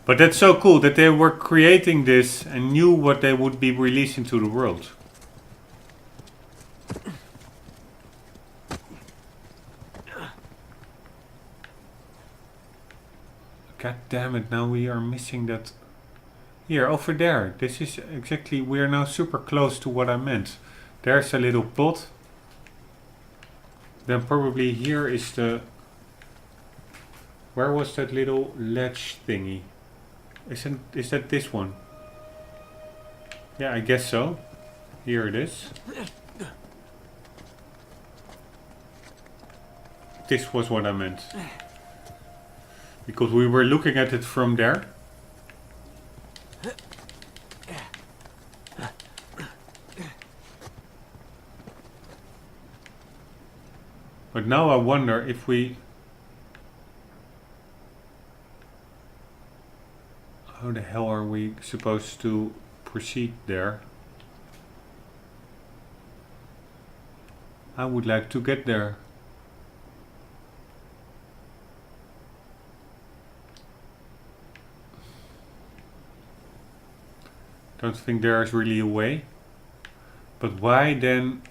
But that's so cool that they were creating this and knew what they would be releasing to the world. God damn it, now we are missing that. Here, over there. This is exactly, we are now super close to what I meant. There's a little pot. Then probably here is the... Where was that little ledge thingy? Is that this one? Yeah, I guess so. Here it is. This was what I meant. Because we were looking at it from there. But now I wonder if we... How the hell are we supposed to proceed there? I would like to get there. Don't think there is really a way. But why then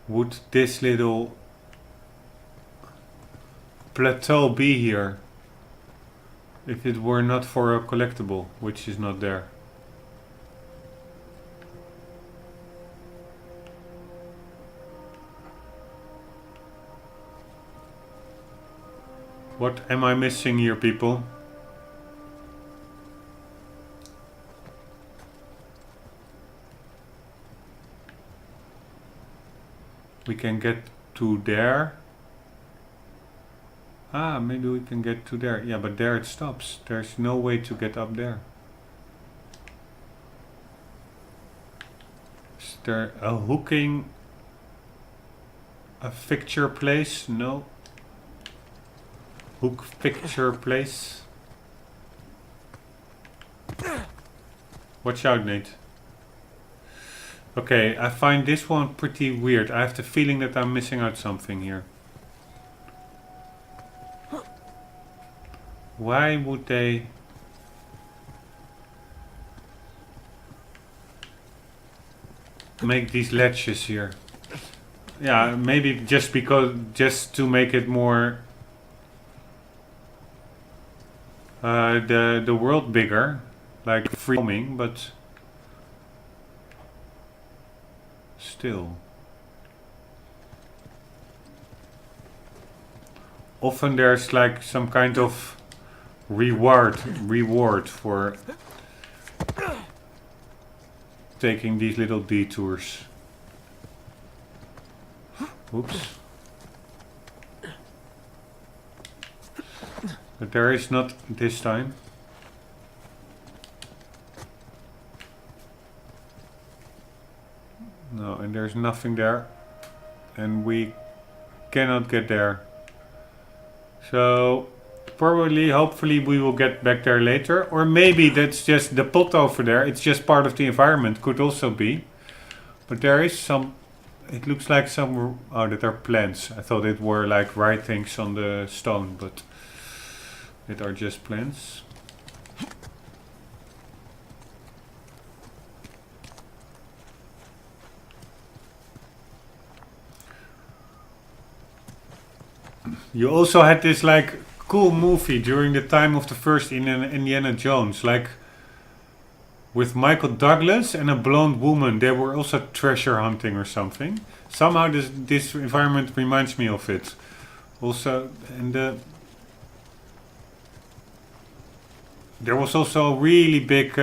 would this little plateau be here if it were not for a collectible, which is not there? What am I missing here, people? We can get to there. Ah, maybe we can get to there. Yeah, but there it stops. There's no way to get up there. Is there a hooking? A fixture place? No. Hook fixture place. Watch out, Nate. Okay, I find this one pretty weird. I have the feeling that I'm missing out something here. Why would they... make these ledges here? Yeah, maybe just because... just to make it more... the world bigger. Like free roaming, but... still. Often there's like some kind of reward for taking these little detours. Oops. But there is not this time. No, and there's nothing there. And we cannot get there. So, probably, hopefully we will get back there later. Or maybe that's just the pot over there. It's just part of the environment. Could also be. But there is some... it looks like some... oh, that are plants. I thought it were like writings on the stone. But it are just plants. You also had this like cool movie during the time of the first Indiana Jones, like with Michael Douglas and a blonde woman. They were also treasure hunting or something. Somehow this environment reminds me of it. Also, and there was also a really big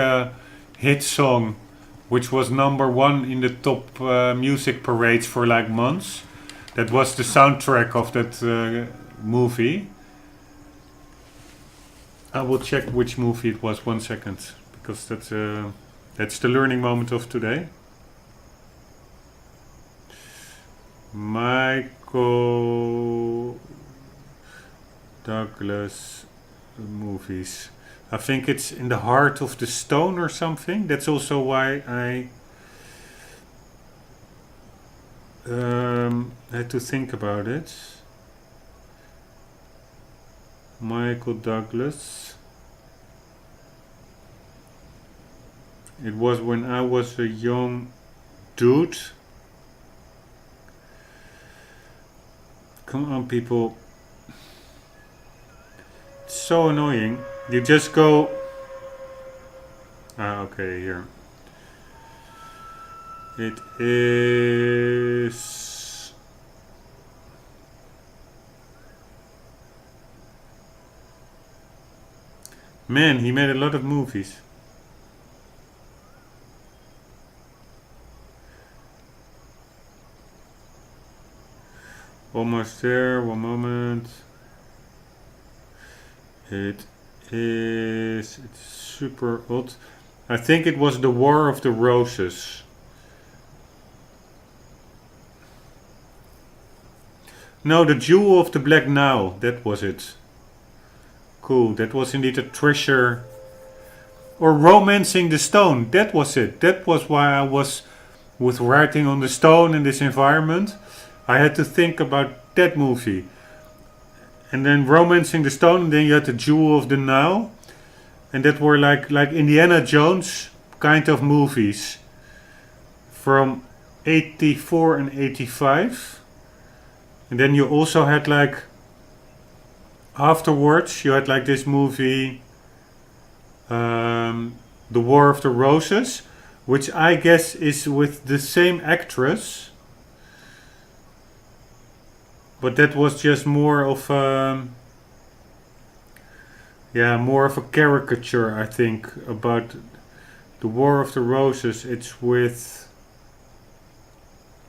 hit song, which was #1 in the top music parades for like months. That was the soundtrack of that movie. I will check which movie it was. 1 second, because that's the learning moment of today. Michael Douglas movies. I think it's In the Heart of the Stone or something. That's also why I had to think about it. Michael Douglas. It was when I was a young dude. Come on, people. It's so annoying. You just go... okay, here. It is... Man, he made a lot of movies. Almost there, 1 moment. It's super old. I think it was The War of the Roses. No, The Jewel of the Black Nile, that was it. Cool, that was indeed a treasure. Or Romancing the Stone, that was it. That was why I was with writing on the stone in this environment. I had to think about that movie. And then Romancing the Stone, and then you had The Jewel of the Nile. And that were like Indiana Jones kind of movies. From 84 and 85. And then you also had like... Afterwards, you had like this movie... The War of the Roses. Which I guess is with the same actress. But that was just more of a caricature, I think, about the War of the Roses. It's with...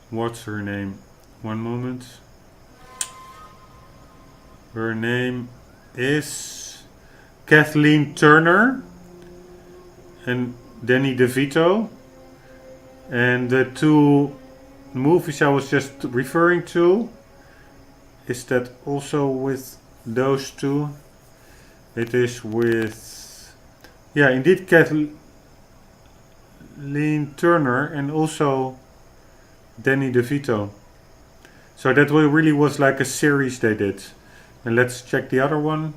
What's her name? 1 moment. Her name is Kathleen Turner and Danny DeVito. And the 2 movies I was just referring to... Is that also with those 2? It is with... Yeah, indeed Kathleen Turner and also Danny DeVito. So that really was like a series they did. And let's check the other one.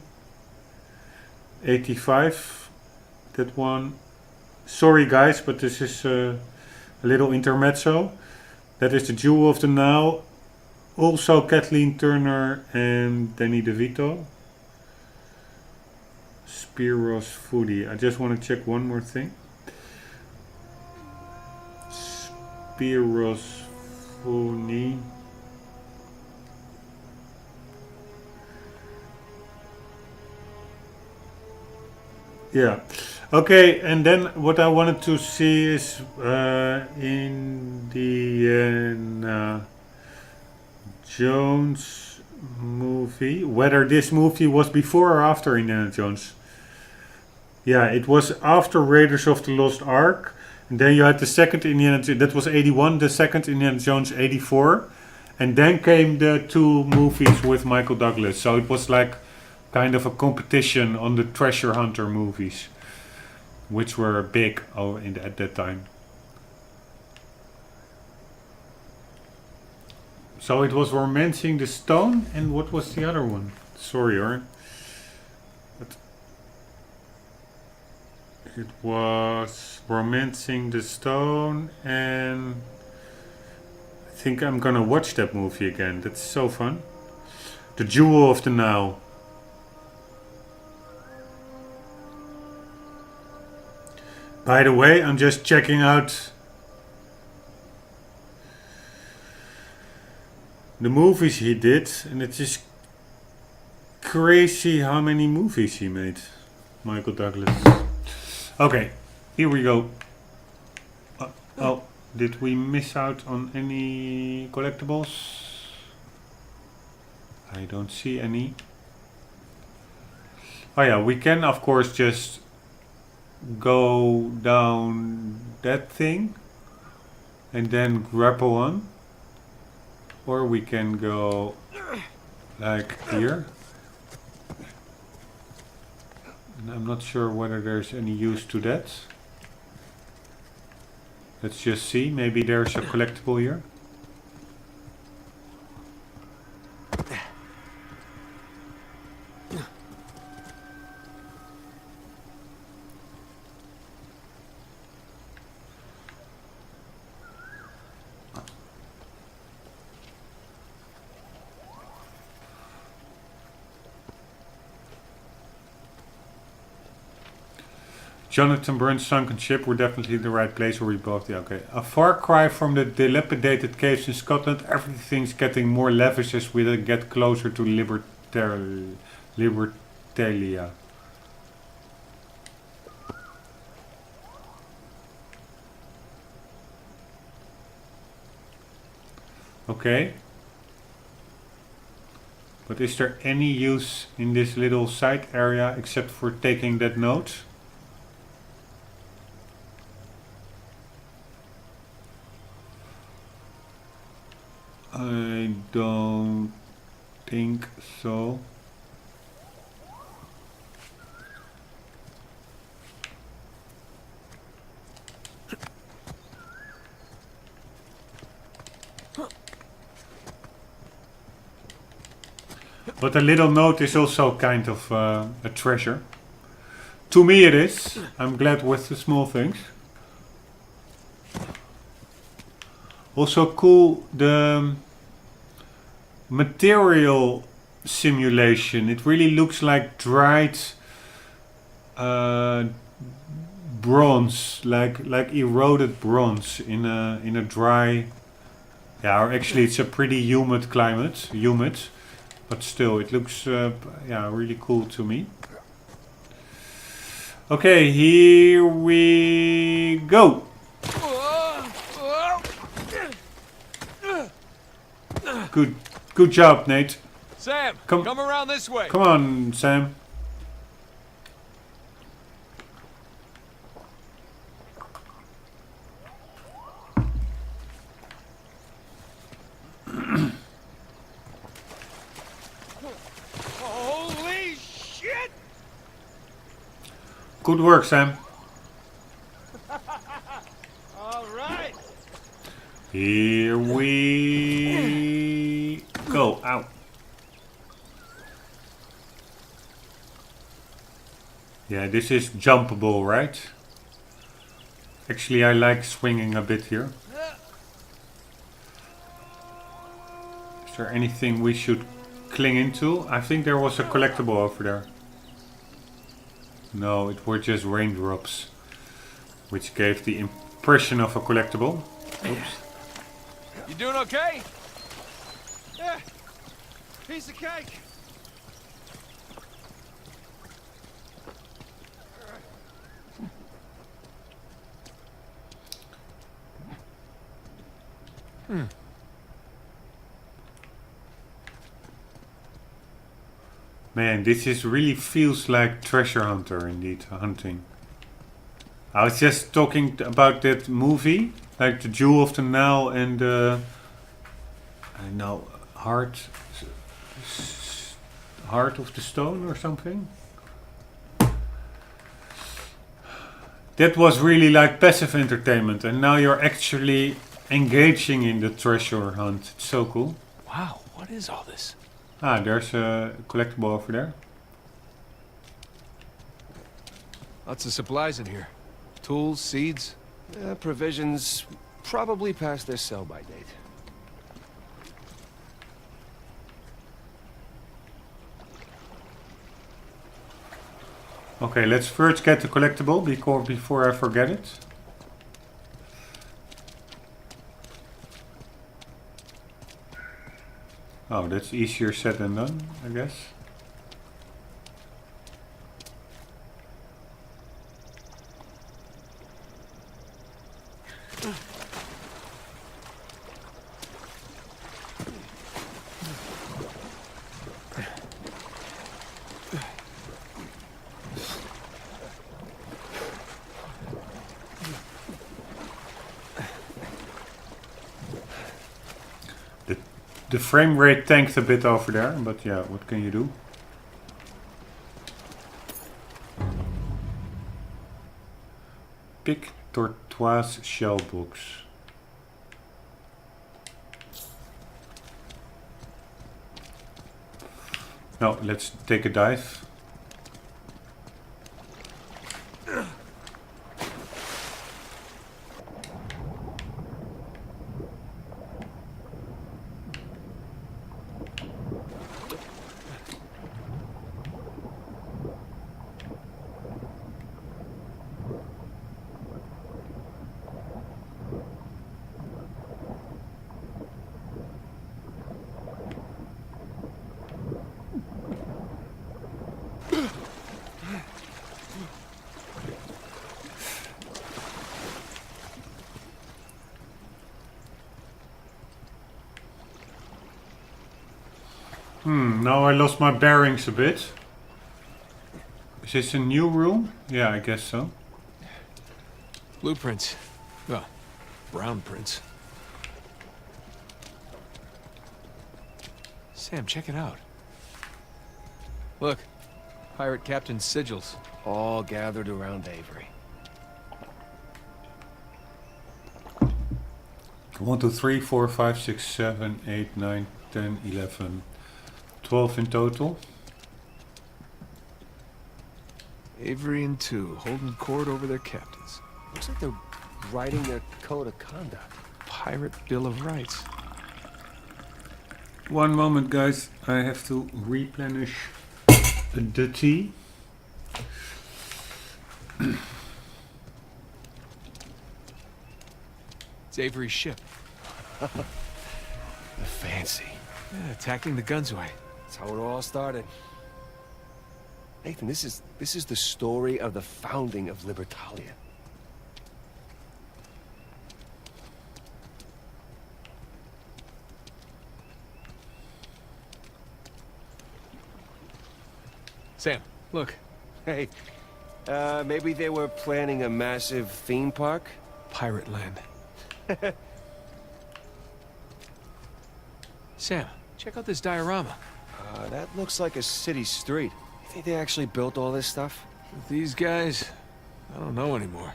85. That one. Sorry guys, but this is a little intermezzo. That is The Jewel of the Nile. Also Kathleen Turner and Danny DeVito. Spiros Foodie. I just want to check one more thing. Spiros Foodie. Yeah. Okay, and then what I wanted to see is in the Jones movie, whether this movie was before or after Indiana Jones. Yeah, it was after Raiders of the Lost Ark. And then you had the second Indiana Jones, that was 81, the second Indiana Jones 84. And then came the 2 movies with Michael Douglas. So it was like kind of a competition on the treasure hunter movies, which were big at that time. So it was Romancing the Stone, and what was the other one? Sorry, but it was Romancing the Stone, and I think I'm gonna watch that movie again. That's so fun. The Jewel of the Nile. By the way, I'm just checking out the movies he did, and it's just crazy how many movies he made. Michael Douglas. Okay, here we go. Oh, did we miss out on any collectibles? I don't see any. Oh yeah, we can of course just go down that thing and then grapple on. Or we can go like here. And I'm not sure whether there's any use to that. Let's just see. Maybe there's a collectible here. Jonathan Burns' sunken ship were definitely the right place where we both... Yeah, okay. A far cry from the dilapidated caves in Scotland. Everything's getting more lavish as we get closer to Libertalia. Okay. But is there any use in this little side area except for taking that note? I don't think so. But a little note is also kind of a treasure. To me it is. I'm glad with the small things. Also cool, the material simulation. It really looks like dried bronze, like eroded bronze in a dry. Yeah, or actually it's a pretty humid climate, but still it looks yeah, really cool to me. Okay, here we go. Good job, Nate. Sam, come around this way. Come on, Sam. Holy shit! Good work, Sam. All right. Here we go. Ow. Yeah, this is jumpable, right? Actually, I like swinging a bit here. Is there anything we should cling into? I think there was a collectible over there. No, it were just raindrops, which gave the impression of a collectible. Oops. You doing okay? Yeah. Piece of cake. Man, this is really feels like treasure hunter indeed, hunting. I was just talking about that movie, like the Jewel of the Nile and I know, Heart of the Stone or something. That was really like passive entertainment, and now you're actually engaging in the treasure hunt. It's so cool. Wow, what is all this? Ah, there's a collectible over there. Lots of supplies in here. Tools, seeds. Provisions probably past their sell-by date. Okay, let's first get the collectible before I forget it. Oh, that's easier said than done, I guess. The frame rate tanked a bit over there, but yeah, what can you do? Pick tortoise shell box. No, let's take a dive. Now I lost my bearings a bit. Is this a new room? Yeah, I guess so. Blueprints. Well, brown prints. Sam, check it out. Look, pirate captain sigils. All gathered around Avery. 1, 2, 3, 4, 5, 6, 7, 8, 9, 10, 11, 12 in total. Avery and 2, holding court over their captains. Looks like they're writing their code of conduct. Pirate Bill of Rights. One moment, guys. I have to replenish the tea. It's Avery's ship. Fancy. Yeah, attacking the Gunsway. That's how it all started. Nathan, this is the story of the founding of Libertalia. Sam, look. Hey, maybe they were planning a massive theme park? Pirate land. Sam, check out this diorama. That looks like a city street. You think they actually built all this stuff? With these guys, I don't know anymore.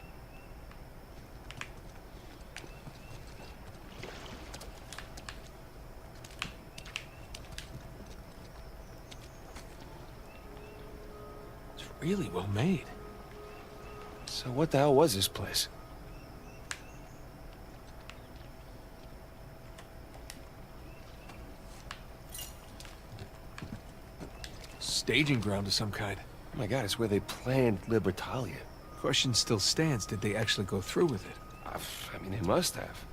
It's really well made. So what the hell was this place? Staging ground of some kind. Oh my god, it's where they planned Libertalia. Question still stands, did they actually go through with it? I mean, they must have.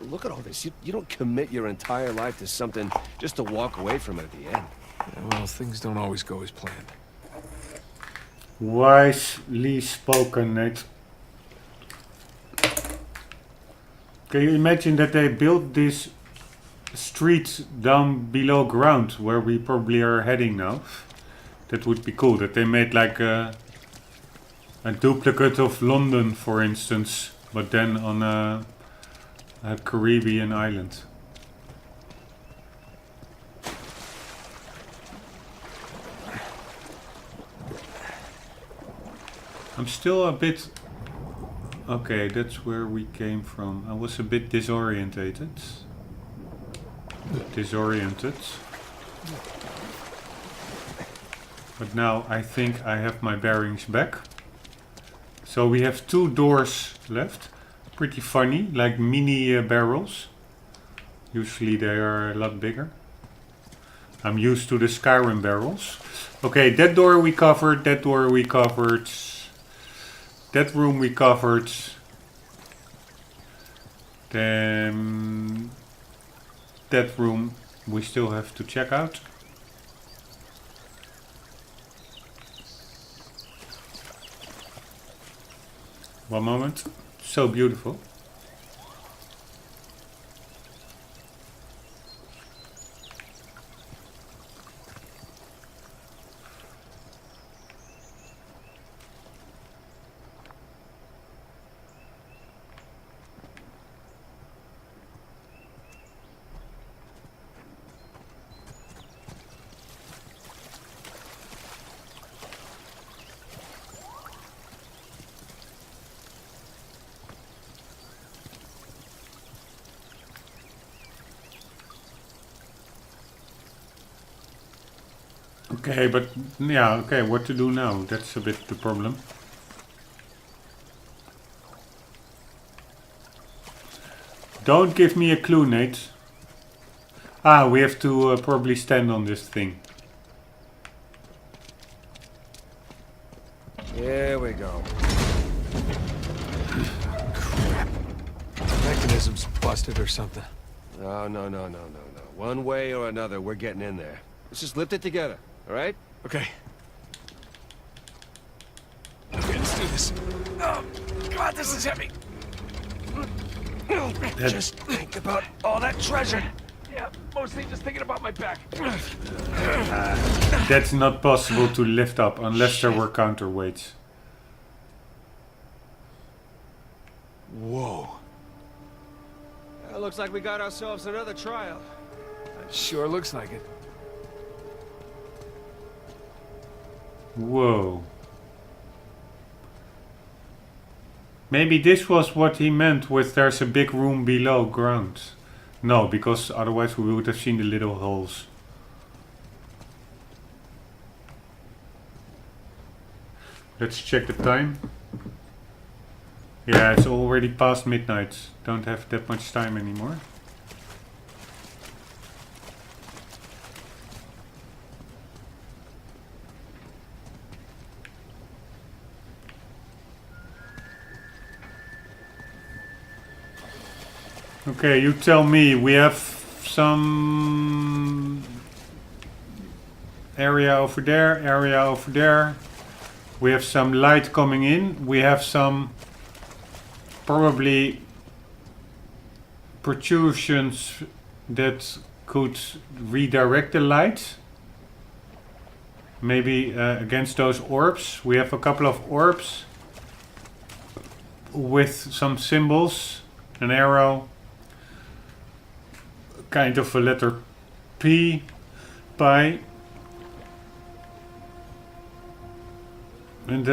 Look at all this. You don't commit your entire life to something just to walk away from it at the end. Yeah, well, things don't always go as planned. Wisely spoken, Nate. Can you imagine that they built this street down below ground where we probably are heading now? That would be cool, that they made like a duplicate of London, for instance, but then on a Caribbean island. I'm still a bit... Okay, that's where we came from. I was a bit disoriented. But now I think I have my bearings back. So we have 2 doors left. Pretty funny, like mini barrels. Usually they are a lot bigger. I'm used to the Skyrim barrels. Okay, that door we covered, that door we covered. That room we covered. Then that room we still have to check out. One moment. So beautiful. Okay, but yeah, okay, what to do now? That's a bit the problem. Don't give me a clue, Nate. Ah, we have to probably stand on this thing. Here we go. Crap. Mechanism's busted or something. No. One way or another, we're getting in there. Let's just lift it together, all right? Okay. Okay, let's do this. Oh, God, this is heavy. Just think about all that treasure. Yeah, mostly just thinking about my back. That's not possible to lift up unless there were counterweights. Whoa. Well, looks like we got ourselves another trial. Sure looks like it. Whoa. Maybe this was what he meant with there's a big room below ground. No, because otherwise we would have seen the little holes. Let's check the time. Yeah, it's already past midnight. Don't have that much time anymore. Okay, you tell me. We have some area over there, area over there. We have some light coming in. We have some probably protrusions that could redirect the light. Maybe against those orbs. We have a couple of orbs with some symbols, an arrow, kind of a letter P, pi, and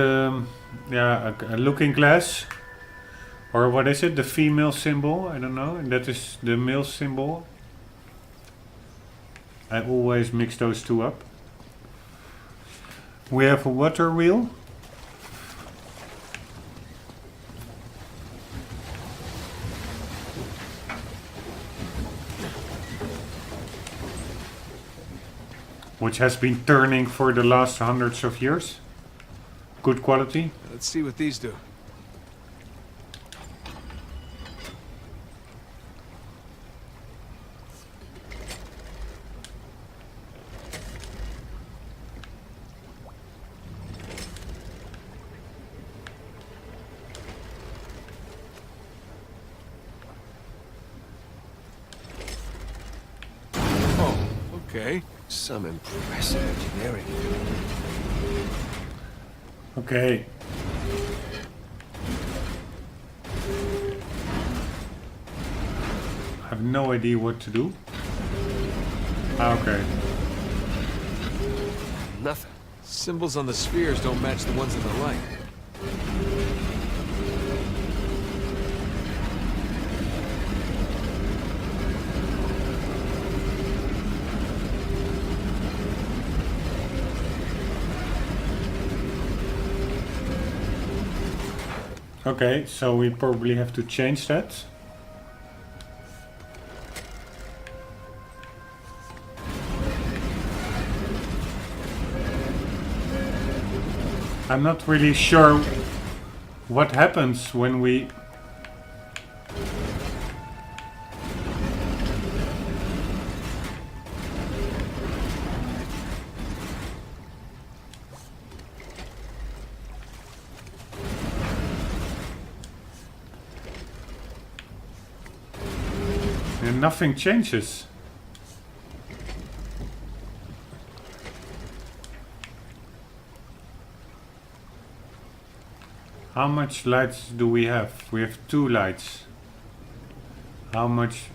yeah, a looking glass, or what is it? The female symbol? I don't know. And that is the male symbol. I always mix those two up. We have a water wheel. Which has been turning for the last hundreds of years. Good quality. Let's see what these do. Oh, okay. Some impressive engineering. Okay. I have no idea what to do. Ah, okay. Nothing. Symbols on the spheres don't match the ones in the light. Okay, so we probably have to change that. I'm not really sure what happens when we... And nothing changes. How much lights do we have? We have 2 lights. How much?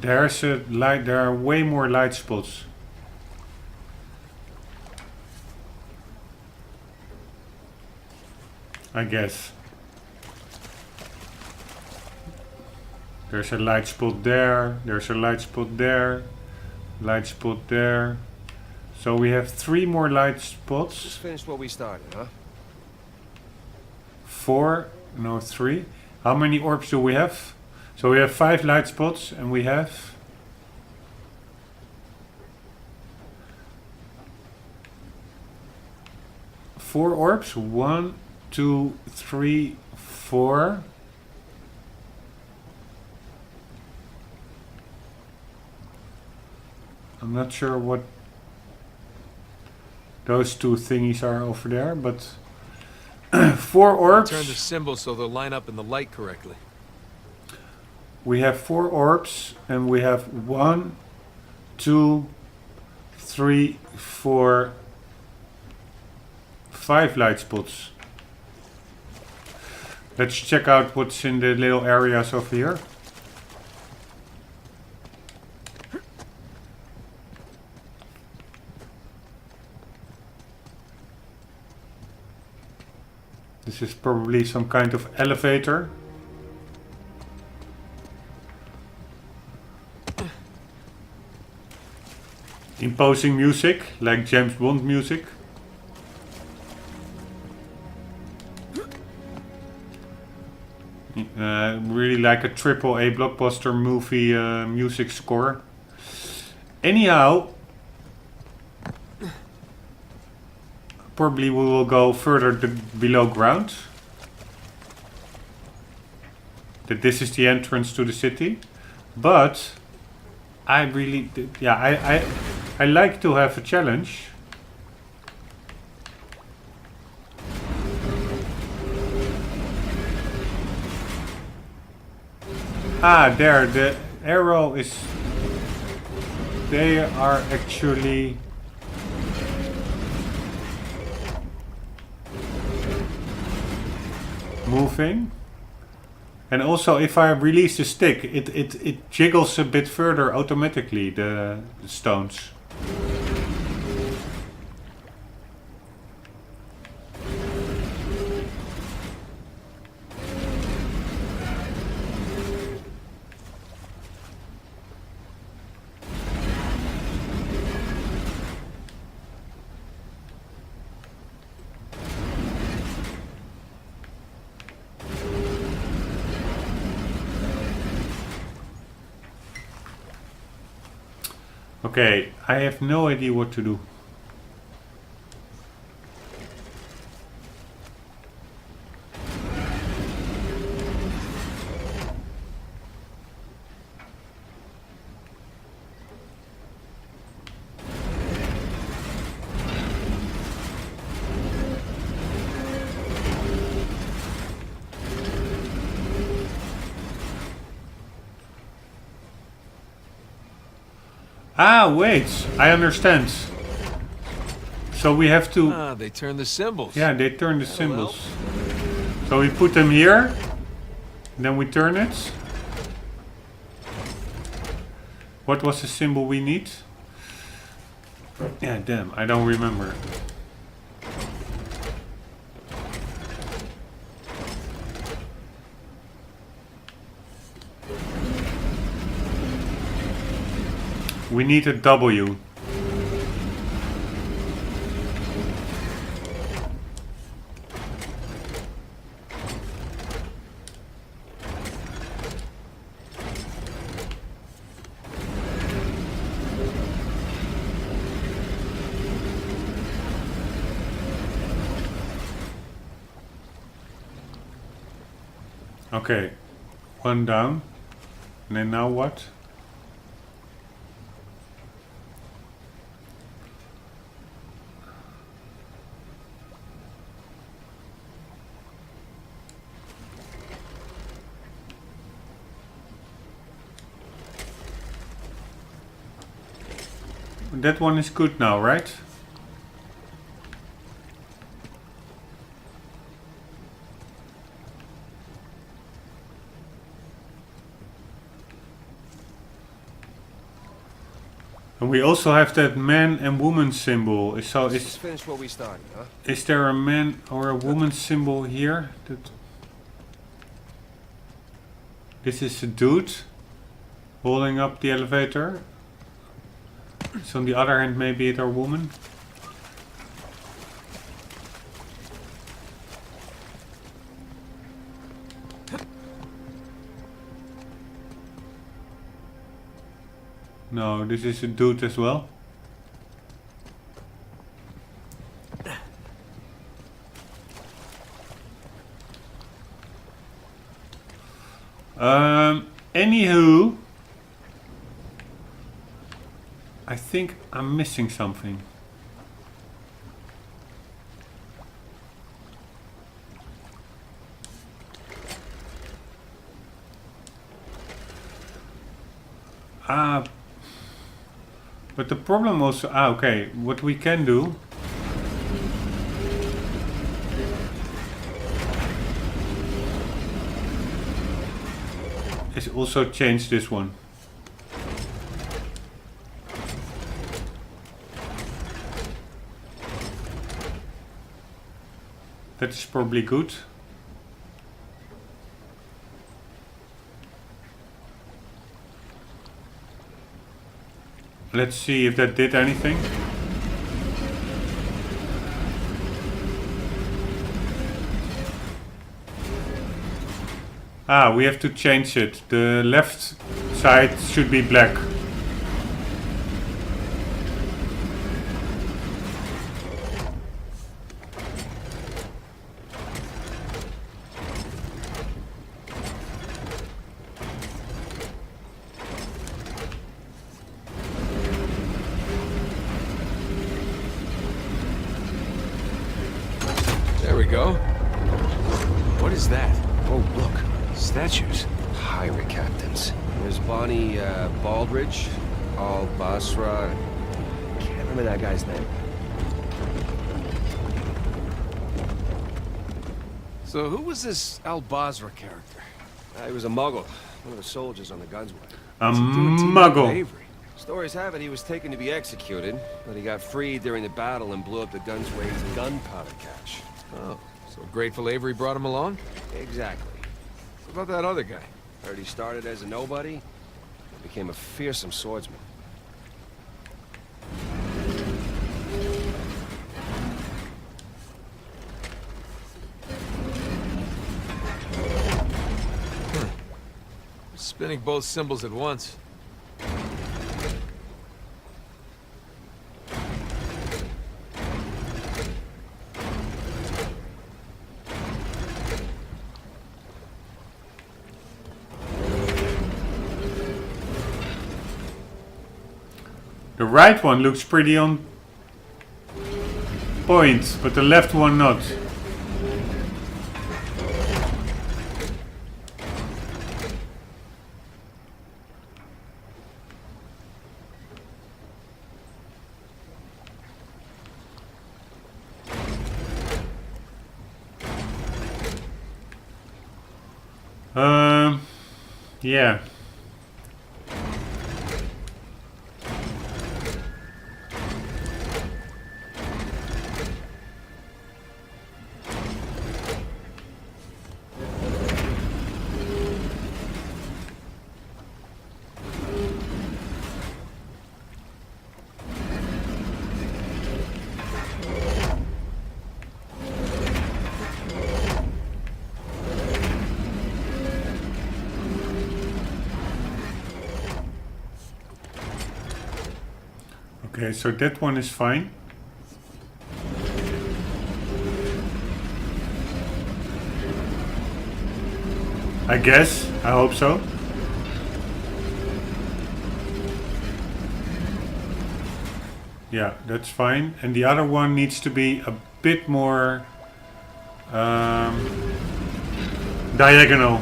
There's a light. There are way more light spots. I guess. There's a light spot there. There's a light spot there. Light spot there. So we have 3 more light spots. Just finished what we started, huh? 4, no 3. How many orbs do we have? So we have 5 light spots and we have... Four orbs. 1, 2, 3, 4. I'm not sure what those 2 thingies are over there, but 4 orbs. Turn the symbols so they'll line up in the light correctly. We have 4 orbs and we have 1, 2, 3, 4, 5 light spots. Let's check out what's in the little areas over here. This is probably some kind of elevator. Imposing music, like James Bond music. Really like a AAA blockbuster movie music score. Anyhow, probably we will go further below ground. That this is the entrance to the city. But I really, yeah, I like to have a challenge. Ah, there, the arrow is... They are actually... moving. And also, if I release the stick, it jiggles a bit further automatically, the stones. Okay, I have no idea what to do. Ah, wait, I understand. So we have to... Ah, they turn the symbols. Yeah, they turn the symbols. So we put them here, then we turn it. What was the symbol we need? Yeah, damn, I don't remember. We need a W. Okay, one down. And then now what? That one is good now, right? And we also have that man and woman symbol. So Let's is just finish what we started, huh? is there a man or a woman symbol here? This is a dude holding up the elevator. So on the other hand, maybe it's a woman. No, this is a dude as well. Anywho, I think I'm missing something. But the problem also, okay, what we can do is also change this one. That is probably good. Let's see if that did anything. We have to change it. The left side should be black. There we go. What is that? Oh, look. Statues. Pirate captains. There's Bonnie Baldridge, Al Basra. Can't remember that guy's name. So who was this Al Basra character? He was a muggle, one of the soldiers on the Gunsway. A What's he doing teaming up with muggle. Avery? Stories have it he was taken to be executed, but he got freed during the battle and blew up the Gunsway's gunpowder cache. Oh, so grateful Avery brought him along? Exactly. What about that other guy? Heard he started as a nobody and became a fearsome swordsman. Spinning both symbols at once. The right one looks pretty on point, but the left one not. Yeah. Okay, so that one is fine. I guess. I hope so. Yeah, that's fine. And the other one needs to be a bit more diagonal.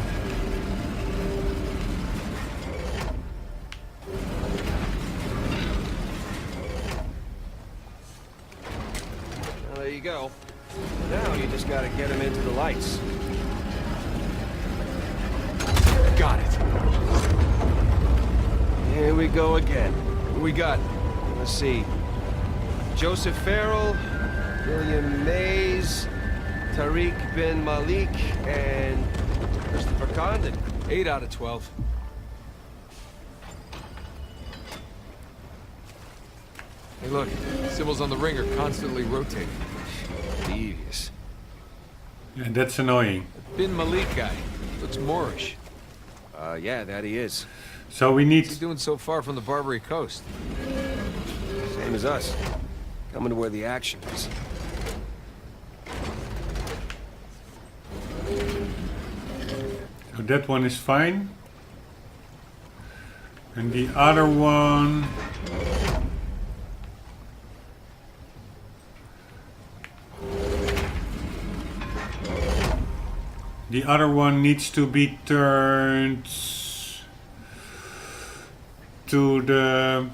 Well, there you go. Now you just gotta get him into the lights. Got it. Here we go again. What we got? Let's see. Joseph Farrell, William Mays, Tariq bin Malik, and Christopher Condon. 8 out of 12. Hey, look. Symbols on the ring are constantly rotating. Devious. And that's annoying. Bin Malik guy. Looks Moorish. Yeah, that he is. So we need... What's he doing so far from the Barbary Coast? Same as us. Coming to where the action is. So that one is fine. And the other one... The other one needs to be turned to the...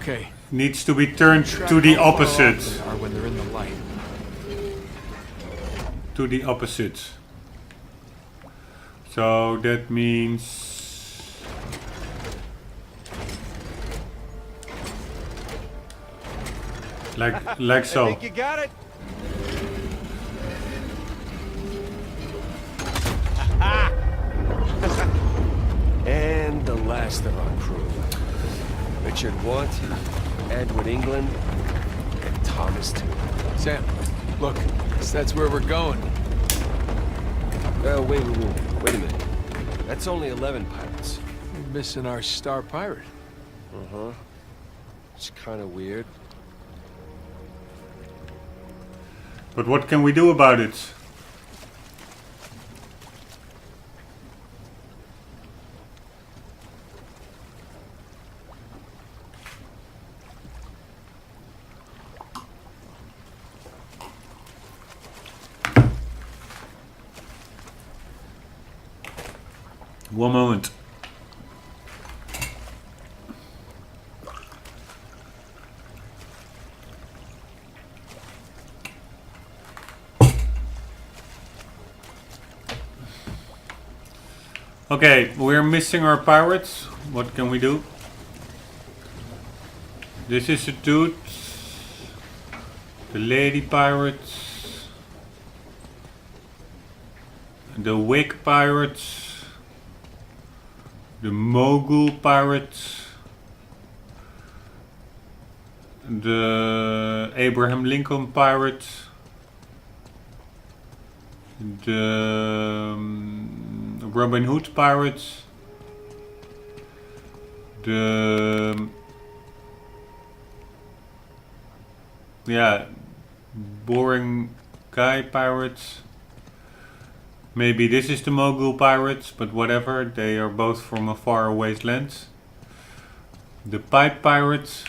Okay. Needs to be turned to the opposite. Are when they're in the light. To the opposite. So that means... Like so. I think you got it. And the last of our crew. Richard Want, Edward England, and Thomas Toole. Sam, look. That's where we're going. Wait a minute. That's only 11 pilots. We're missing our star pirate. Uh-huh. It's kind of weird. But what can we do about it? One moment. Okay, we're missing our pirates. What can we do? This is a dude. The lady pirates. The wig pirates. The mogul pirates. The Abraham Lincoln pirates. The Robin Hood pirates. The boring guy pirates. Maybe this is the Mogul pirates, but whatever, they are both from a faraway land. The pipe pirates.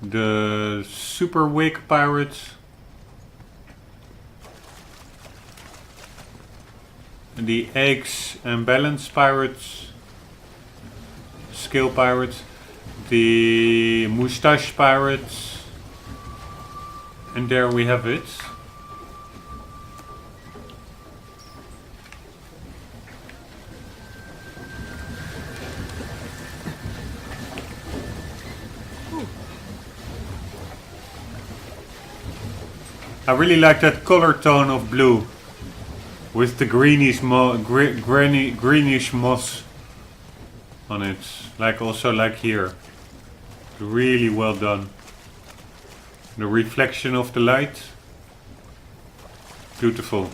The super wig pirates. The eggs and balance pirates. Skill pirates. The moustache pirates. And there we have it. I really like that color tone of blue with the greenish moss on it, like also like here. Really well done. The reflection of the light, beautiful.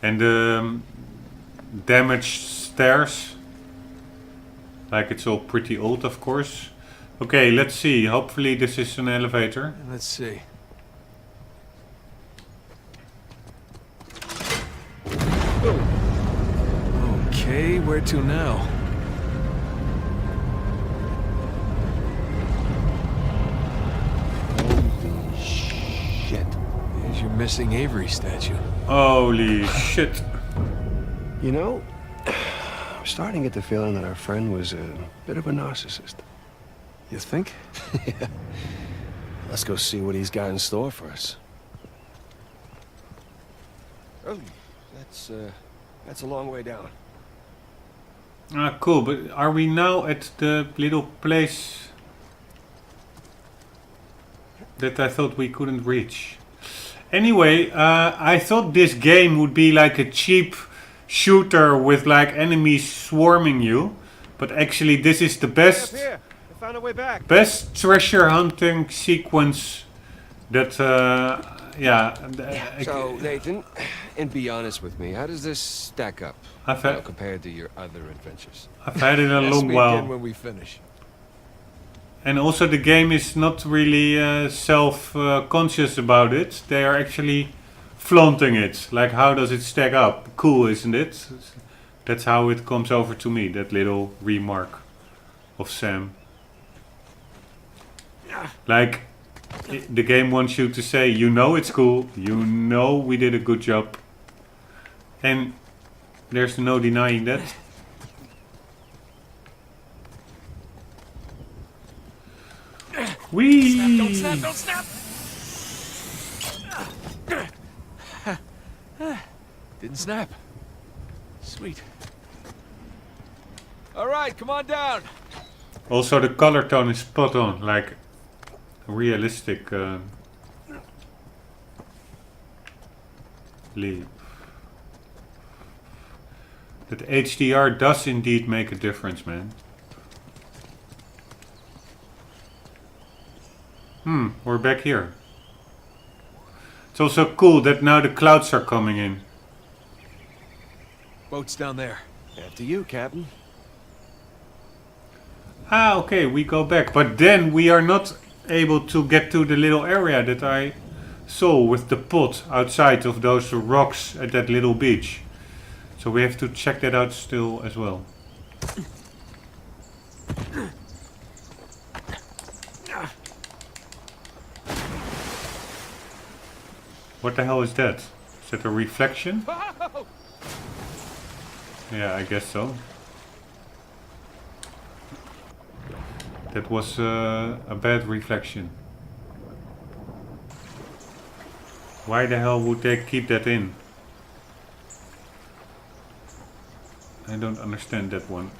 And the damaged stairs, Like it's all pretty old, of course. Okay, let's see. Hopefully this is an elevator. Let's see. Okay, where to now? Holy shit. There's your missing Avery statue. Holy shit. You know, I'm starting to get the feeling that our friend was a bit of a narcissist. You think? Yeah. Let's go see what he's got in store for us. Oh, that's a long way down. Ah, cool. But are we now at the little place that I thought we couldn't reach? Anyway, I thought this game would be like a cheap shooter with like enemies swarming you, but actually this is the best Up here. I found a way back. best treasure hunting sequence that So, Nathan, and be honest with me, how does this stack up I've compared to your other adventures? had it a Ask long me while. again when we finish. And also the game is not really self-conscious about it. They are actually flaunting it. Like, how does it stack up? Cool, isn't it? That's how it comes over to me, that little remark of Sam. Like, the game wants you to say, you know it's cool, you know we did a good job. And there's no denying that. Whee! Don't snap, don't snap! Didn't snap. Sweet. All right, come on down. Also the color tone is spot on, like realistic leap. That HDR does indeed make a difference, man. We're back here. It's also cool that now the clouds are coming in. Boat's down there. After you, Captain. Ah, okay, we go back. But then we are not able to get to the little area that I saw with the pot outside of those rocks at that little beach. So we have to check that out still as well. What the hell is that? Is that a reflection? Yeah, I guess so. That was a bad reflection. Why the hell would they keep that in? I don't understand that one.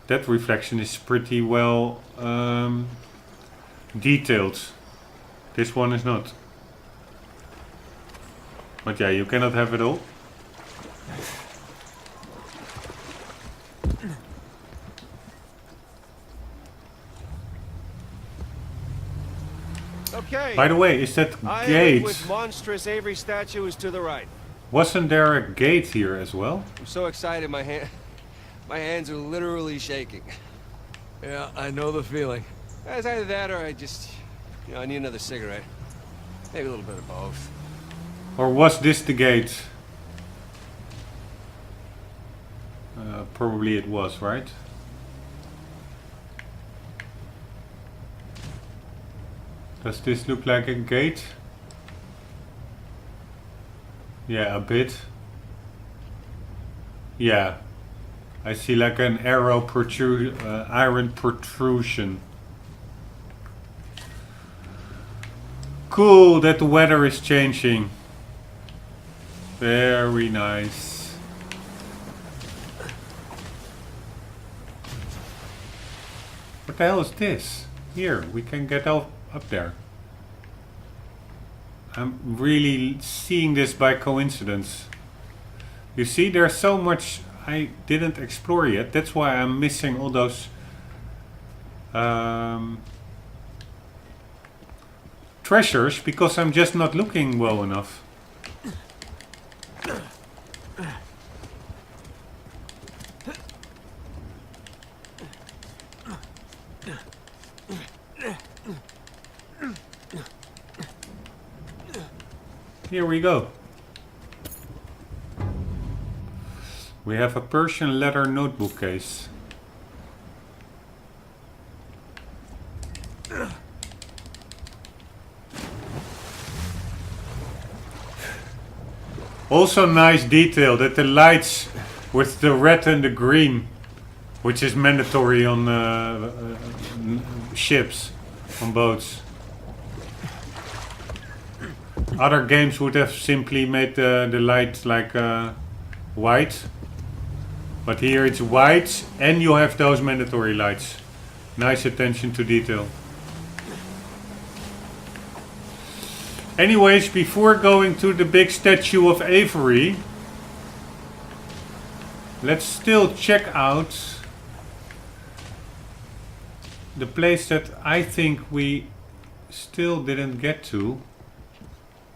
That reflection is pretty well detailed. This one is not. But yeah, you cannot have it all. Okay. By the way, is that Island gate? with monstrous Avery statue is to the right. Wasn't there a gate here as well? I'm so excited, my hands are literally shaking. Yeah, I know the feeling. It's either that or I just, I need another cigarette. Maybe a little bit of both. Or was this the gate? Probably it was, right? Does this look like a gate? Yeah, a bit. Yeah. I see like an arrow iron protrusion. Cool that the weather is changing. Very nice. What the hell is this? Here, we can get up there. I'm really seeing this by coincidence. You see, there's so much I didn't explore yet. That's why I'm missing all those treasures, because I'm just not looking well enough. Here we go. We have a Persian leather notebook case. Also nice detail that the lights with the red and the green, which is mandatory on ships, on boats. Other games would have simply made the light like white. But here it's white and you have those mandatory lights. Nice attention to detail. Anyways, before going to the big statue of Avery, let's still check out the place that I think we still didn't get to,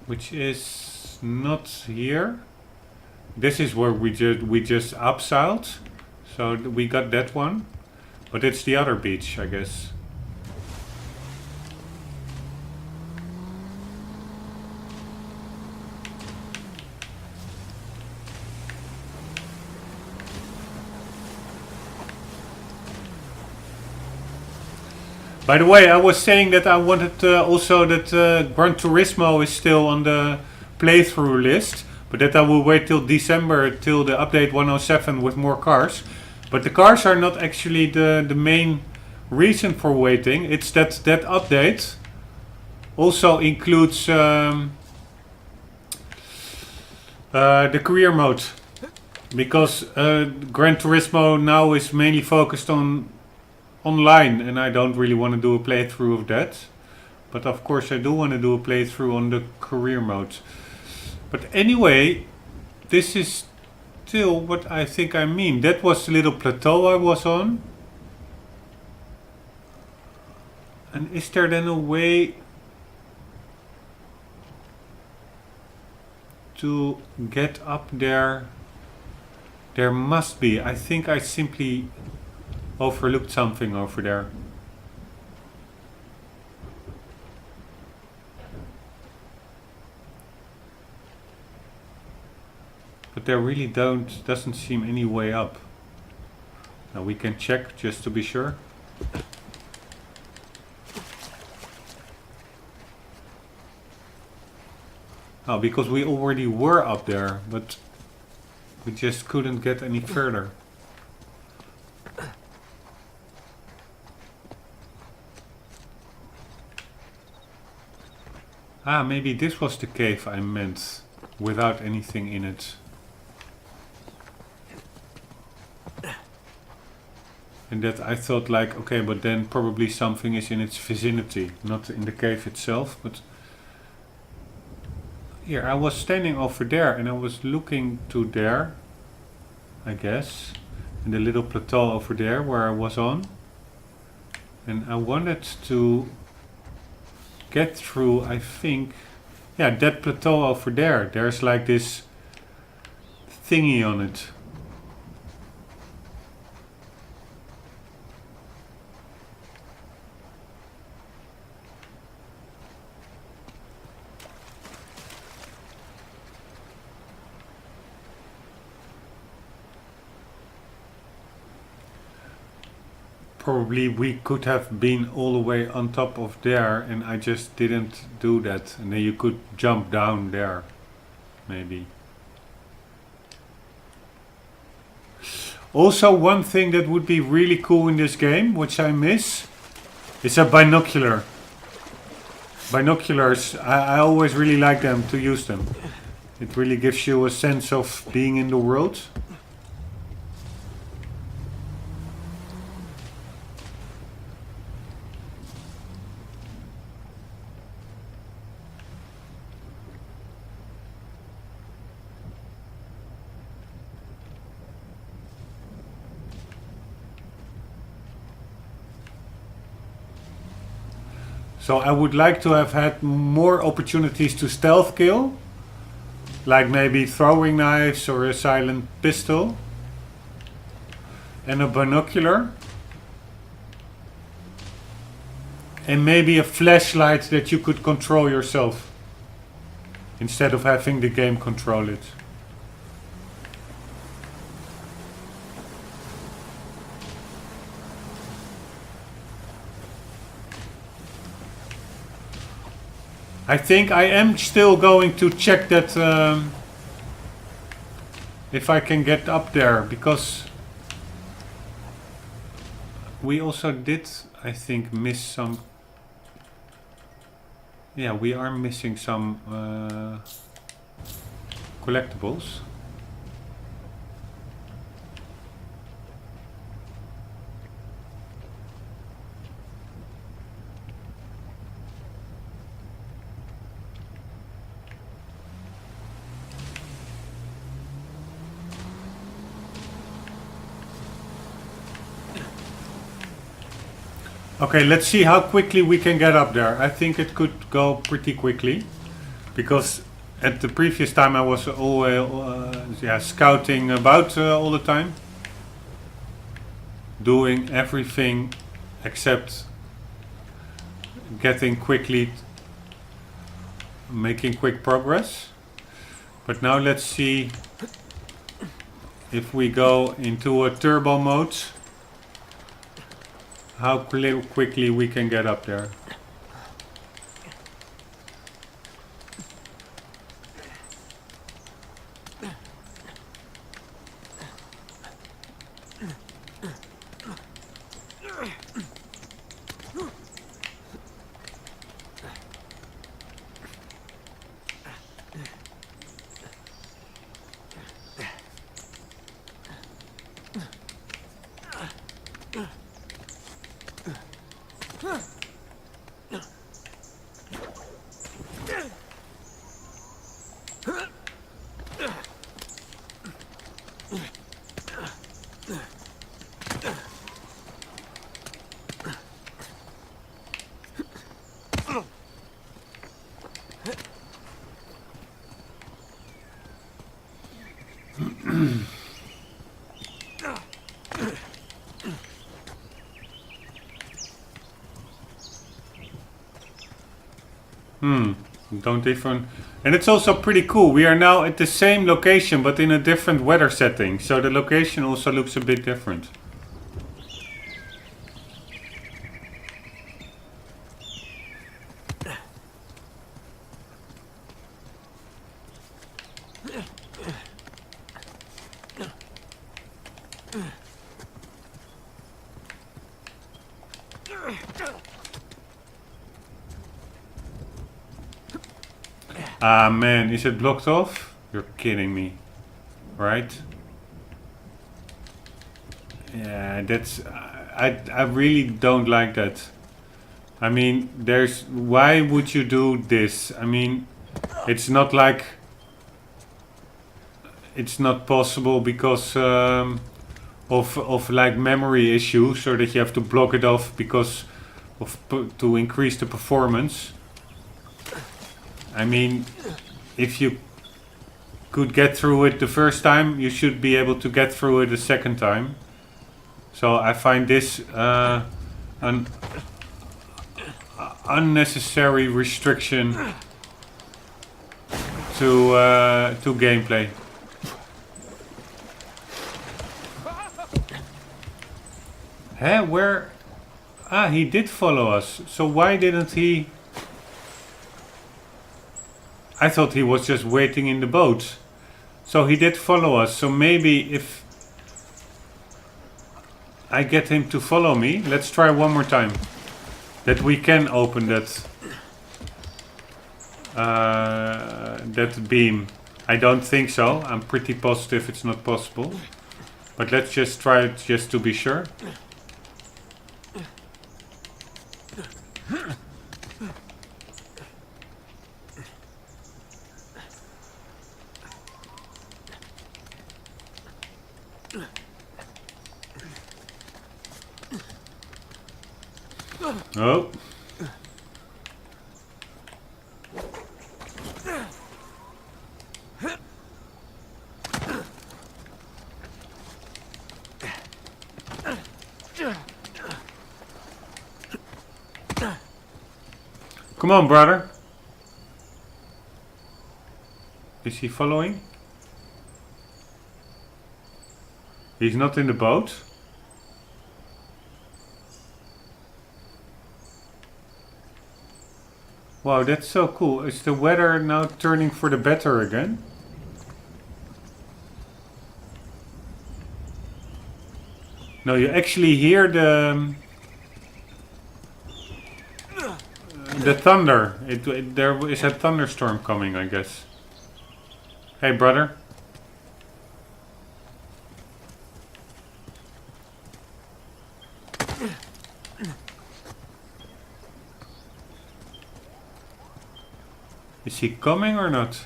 which is not here. This is where we just upside, so we got that one, but it's the other beach, I guess. By the way, I was saying that I wanted also that Gran Turismo is still on the playthrough list, but that I will wait till December, till the update 107 with more cars. But the cars are not actually the main reason for waiting. It's that update also includes the career mode. Because Gran Turismo now is mainly focused on online, and I don't really want to do a playthrough of that. But of course I do want to do a playthrough on the career mode. But anyway, this is still what I think I mean. That was the little plateau I was on. And is there then a way to get up there? There must be. I think I simply overlooked something over there. But there really doesn't seem any way up. Now we can check just to be sure. Oh, because we already were up there, but we just couldn't get any further. Ah, maybe this was the cave I meant, without anything in it. And that I thought like, okay, but then probably something is in its vicinity, not in the cave itself, but... Here, I was standing over there and I was looking to there, I guess, in the little plateau over there where I was on. And I wanted to get through, I think, yeah, that plateau over there. There's like this thingy on it. Probably we could have been all the way on top of there and I just didn't do that. And then you could jump down there, maybe. Also, one thing that would be really cool in this game, which I miss, is a binocular. Binoculars, I always really like them, to use them. It really gives you a sense of being in the world. So I would like to have had more opportunities to stealth kill. Like maybe throwing knives or a silent pistol. And a binocular. And maybe a flashlight that you could control yourself. instead of having the game control it. I think I am still going to check that if I can get up there, because we also did, I think, miss some. Yeah, we are missing some collectibles. Okay, let's see how quickly we can get up there. I think it could go pretty quickly, because at the previous time I was always scouting about all the time, doing everything except making quick progress. But now let's see if we go into a turbo mode, how quickly we can get up there. Don't even... And it's also pretty cool. We are now at the same location, but in a different weather setting. So the location also looks a bit different. Ah man, is it blocked off? You're kidding me, right? Yeah, that's... I really don't like that. I mean, why would you do this? I mean, it's not like... It's not possible because of like memory issues, so that you have to block it off because of to increase the performance. I mean, if you could get through it the first time, you should be able to get through it a second time. So I find this an unnecessary restriction to gameplay. Huh? Where? Ah, he did follow us. So why didn't he... I thought he was just waiting in the boat. So he did follow us. So maybe if I get him to follow me, let's try one more time. That we can open that that beam. I don't think so. I'm pretty positive it's not possible. But let's just try it just to be sure. Oh. Come on, brother. Is he following? He's not in the boat. Wow, that's so cool. Is the weather now turning for the better again? No, you actually hear the thunder. There is a thunderstorm coming, I guess. Hey, brother. Is he coming or not?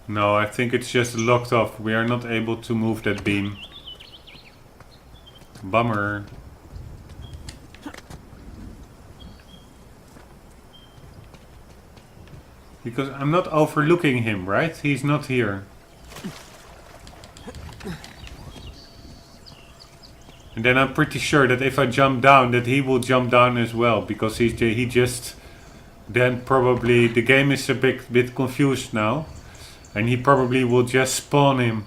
No, I think it's just locked off. We are not able to move that beam. Bummer. Because I'm not overlooking him, right? He's not here. And then I'm pretty sure that if I jump down, that he will jump down as well. Because he just... Then probably the game is a bit confused now. And he probably will just spawn him.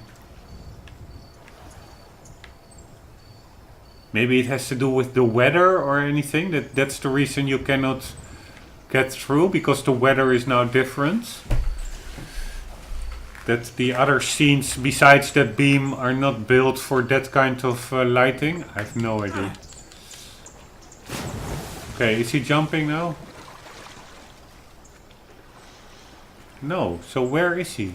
Maybe it has to do with the weather or anything. That's the reason you cannot get through. Because the weather is now different. That the other scenes besides that beam are not built for that kind of lighting. I have no idea. Okay, is he jumping now? No, so where is he?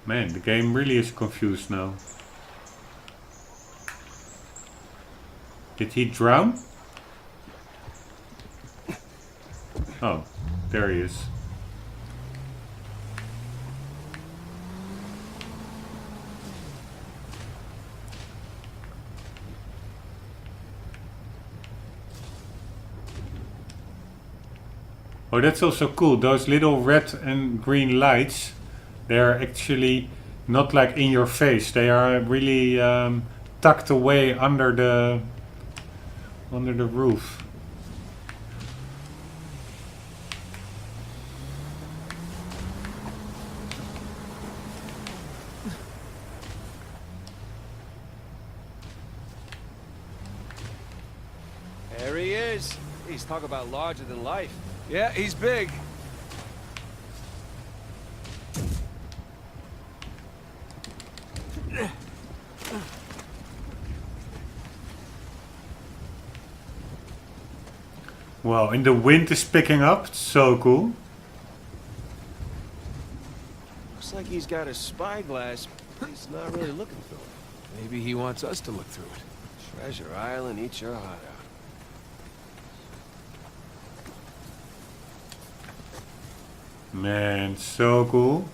Man, the game really is confused now. Did he drown? Oh, there he is. Oh, that's also cool. Those little red and green lights, they're actually not like in your face. They are really tucked away under the roof. There he is. He's talk about larger than life. Yeah, he's big. Wow, and the wind is picking up. It's so cool. Looks like he's got a spyglass. He's not really looking through it. Maybe he wants us to look through it. Treasure Island, eat your heart out. Man, so cool.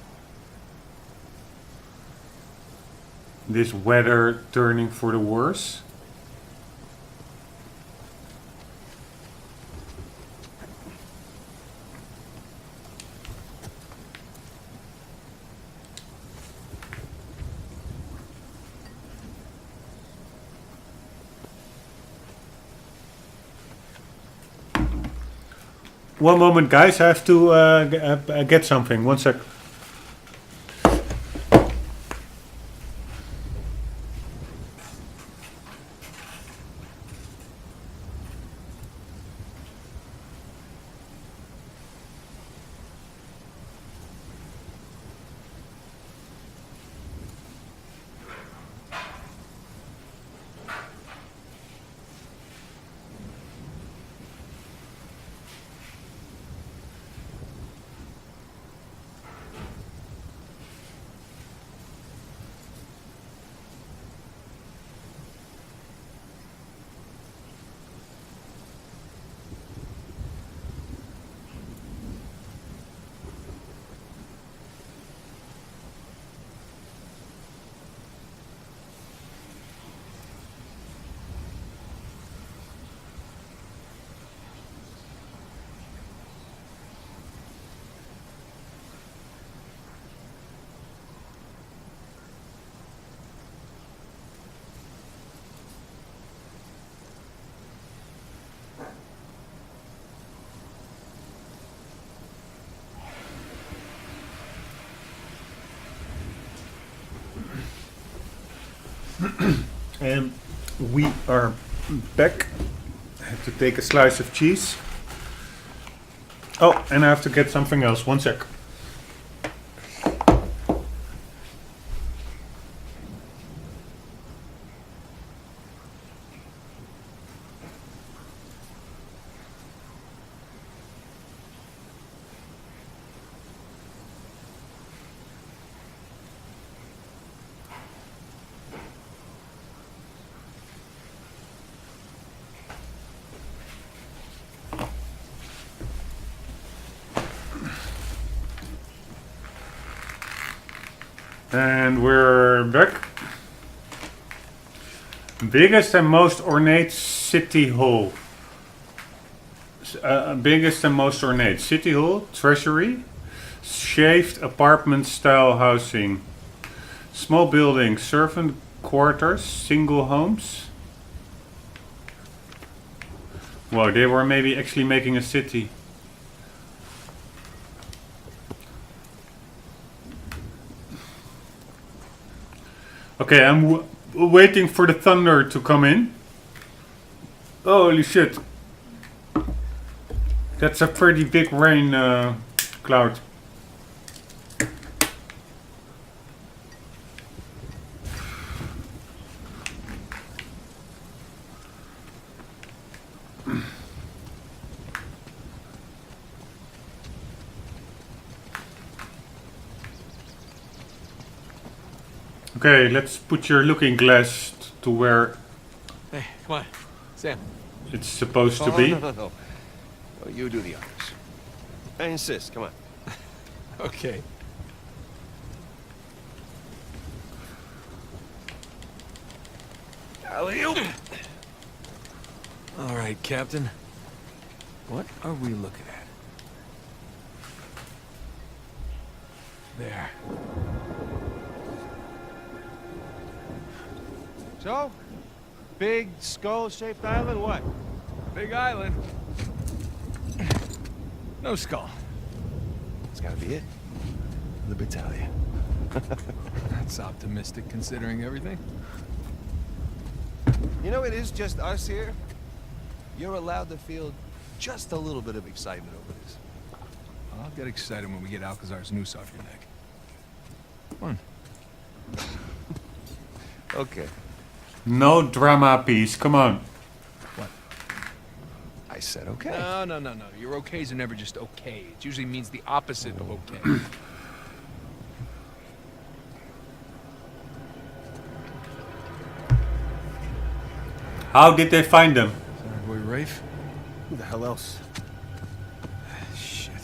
This weather turning for the worse. One moment, guys. I have to get something. One sec. And we are back. I have to take a slice of cheese. Oh, and I have to get something else. One sec. And we're back. Biggest and most ornate city hall. Biggest and most ornate city hall, treasury, shaved apartment style housing, small building, servant quarters, single homes. Wow, they were maybe actually making a city. Okay, I'm waiting for the thunder to come in. Holy shit. That's a pretty big rain cloud. Okay, let's put your looking glass to where Hey, come on. Sam. it's supposed to Oh, be. no. Oh, you do the honors. I insist. Come on. Okay. Alley-oop. All right, Captain. What are we looking at? There. So, big skull-shaped island. What? Big island. No skull. It's gotta be it. The battalion. That's optimistic considering everything. You know, it is just us here. You're allowed to feel just a little bit of excitement over this. I'll get excited when we get Alcazar's noose off your neck. Come on. Okay. No drama, piece. Come on. What? I said okay. No. Your okays are never just okay. It usually means the opposite of okay. How did they find them? Is that our boy Rafe? Who the hell else? Shit.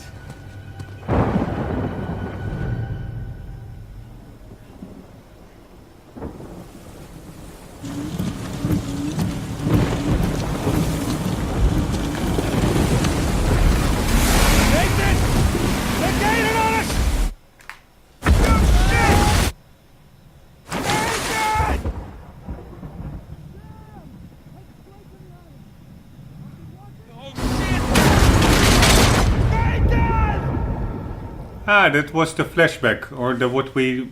Ah, that was the flashback, or the what we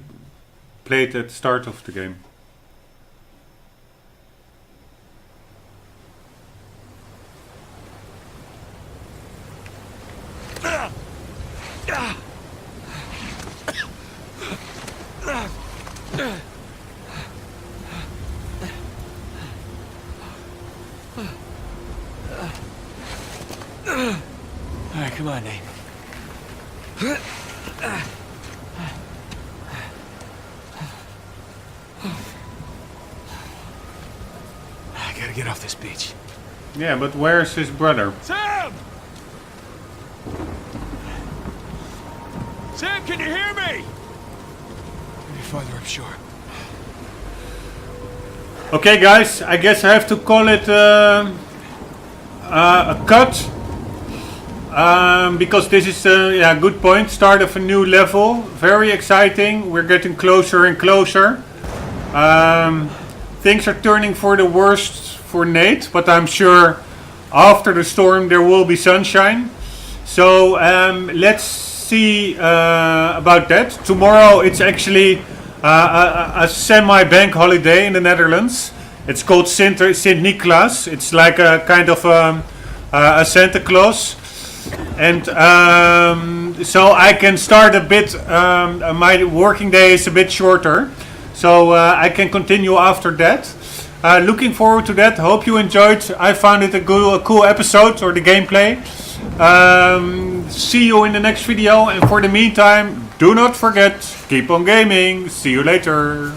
played at the start of the game. All right, come on, Nate. I gotta get off this beach. Yeah, but where's his brother? Sam! Sam, can you hear me? Maybe farther upshore. Okay, guys, I guess I have to call it a cut. Because this is a good point. Start of a new level. Very exciting. We're getting closer and closer. Things are turning for the worst for Nate, but I'm sure after the storm there will be sunshine. So let's see about that. Tomorrow it's actually a semi-bank holiday in the Netherlands. It's called Sint Niklaas. It's like a kind of a Santa Claus. And so I can start a bit, my working day is a bit shorter. So I can continue after that. Looking forward to that. Hope you enjoyed. I found it a cool episode, or the gameplay. See you in the next video. And for the meantime, do not forget, keep on gaming. See you later.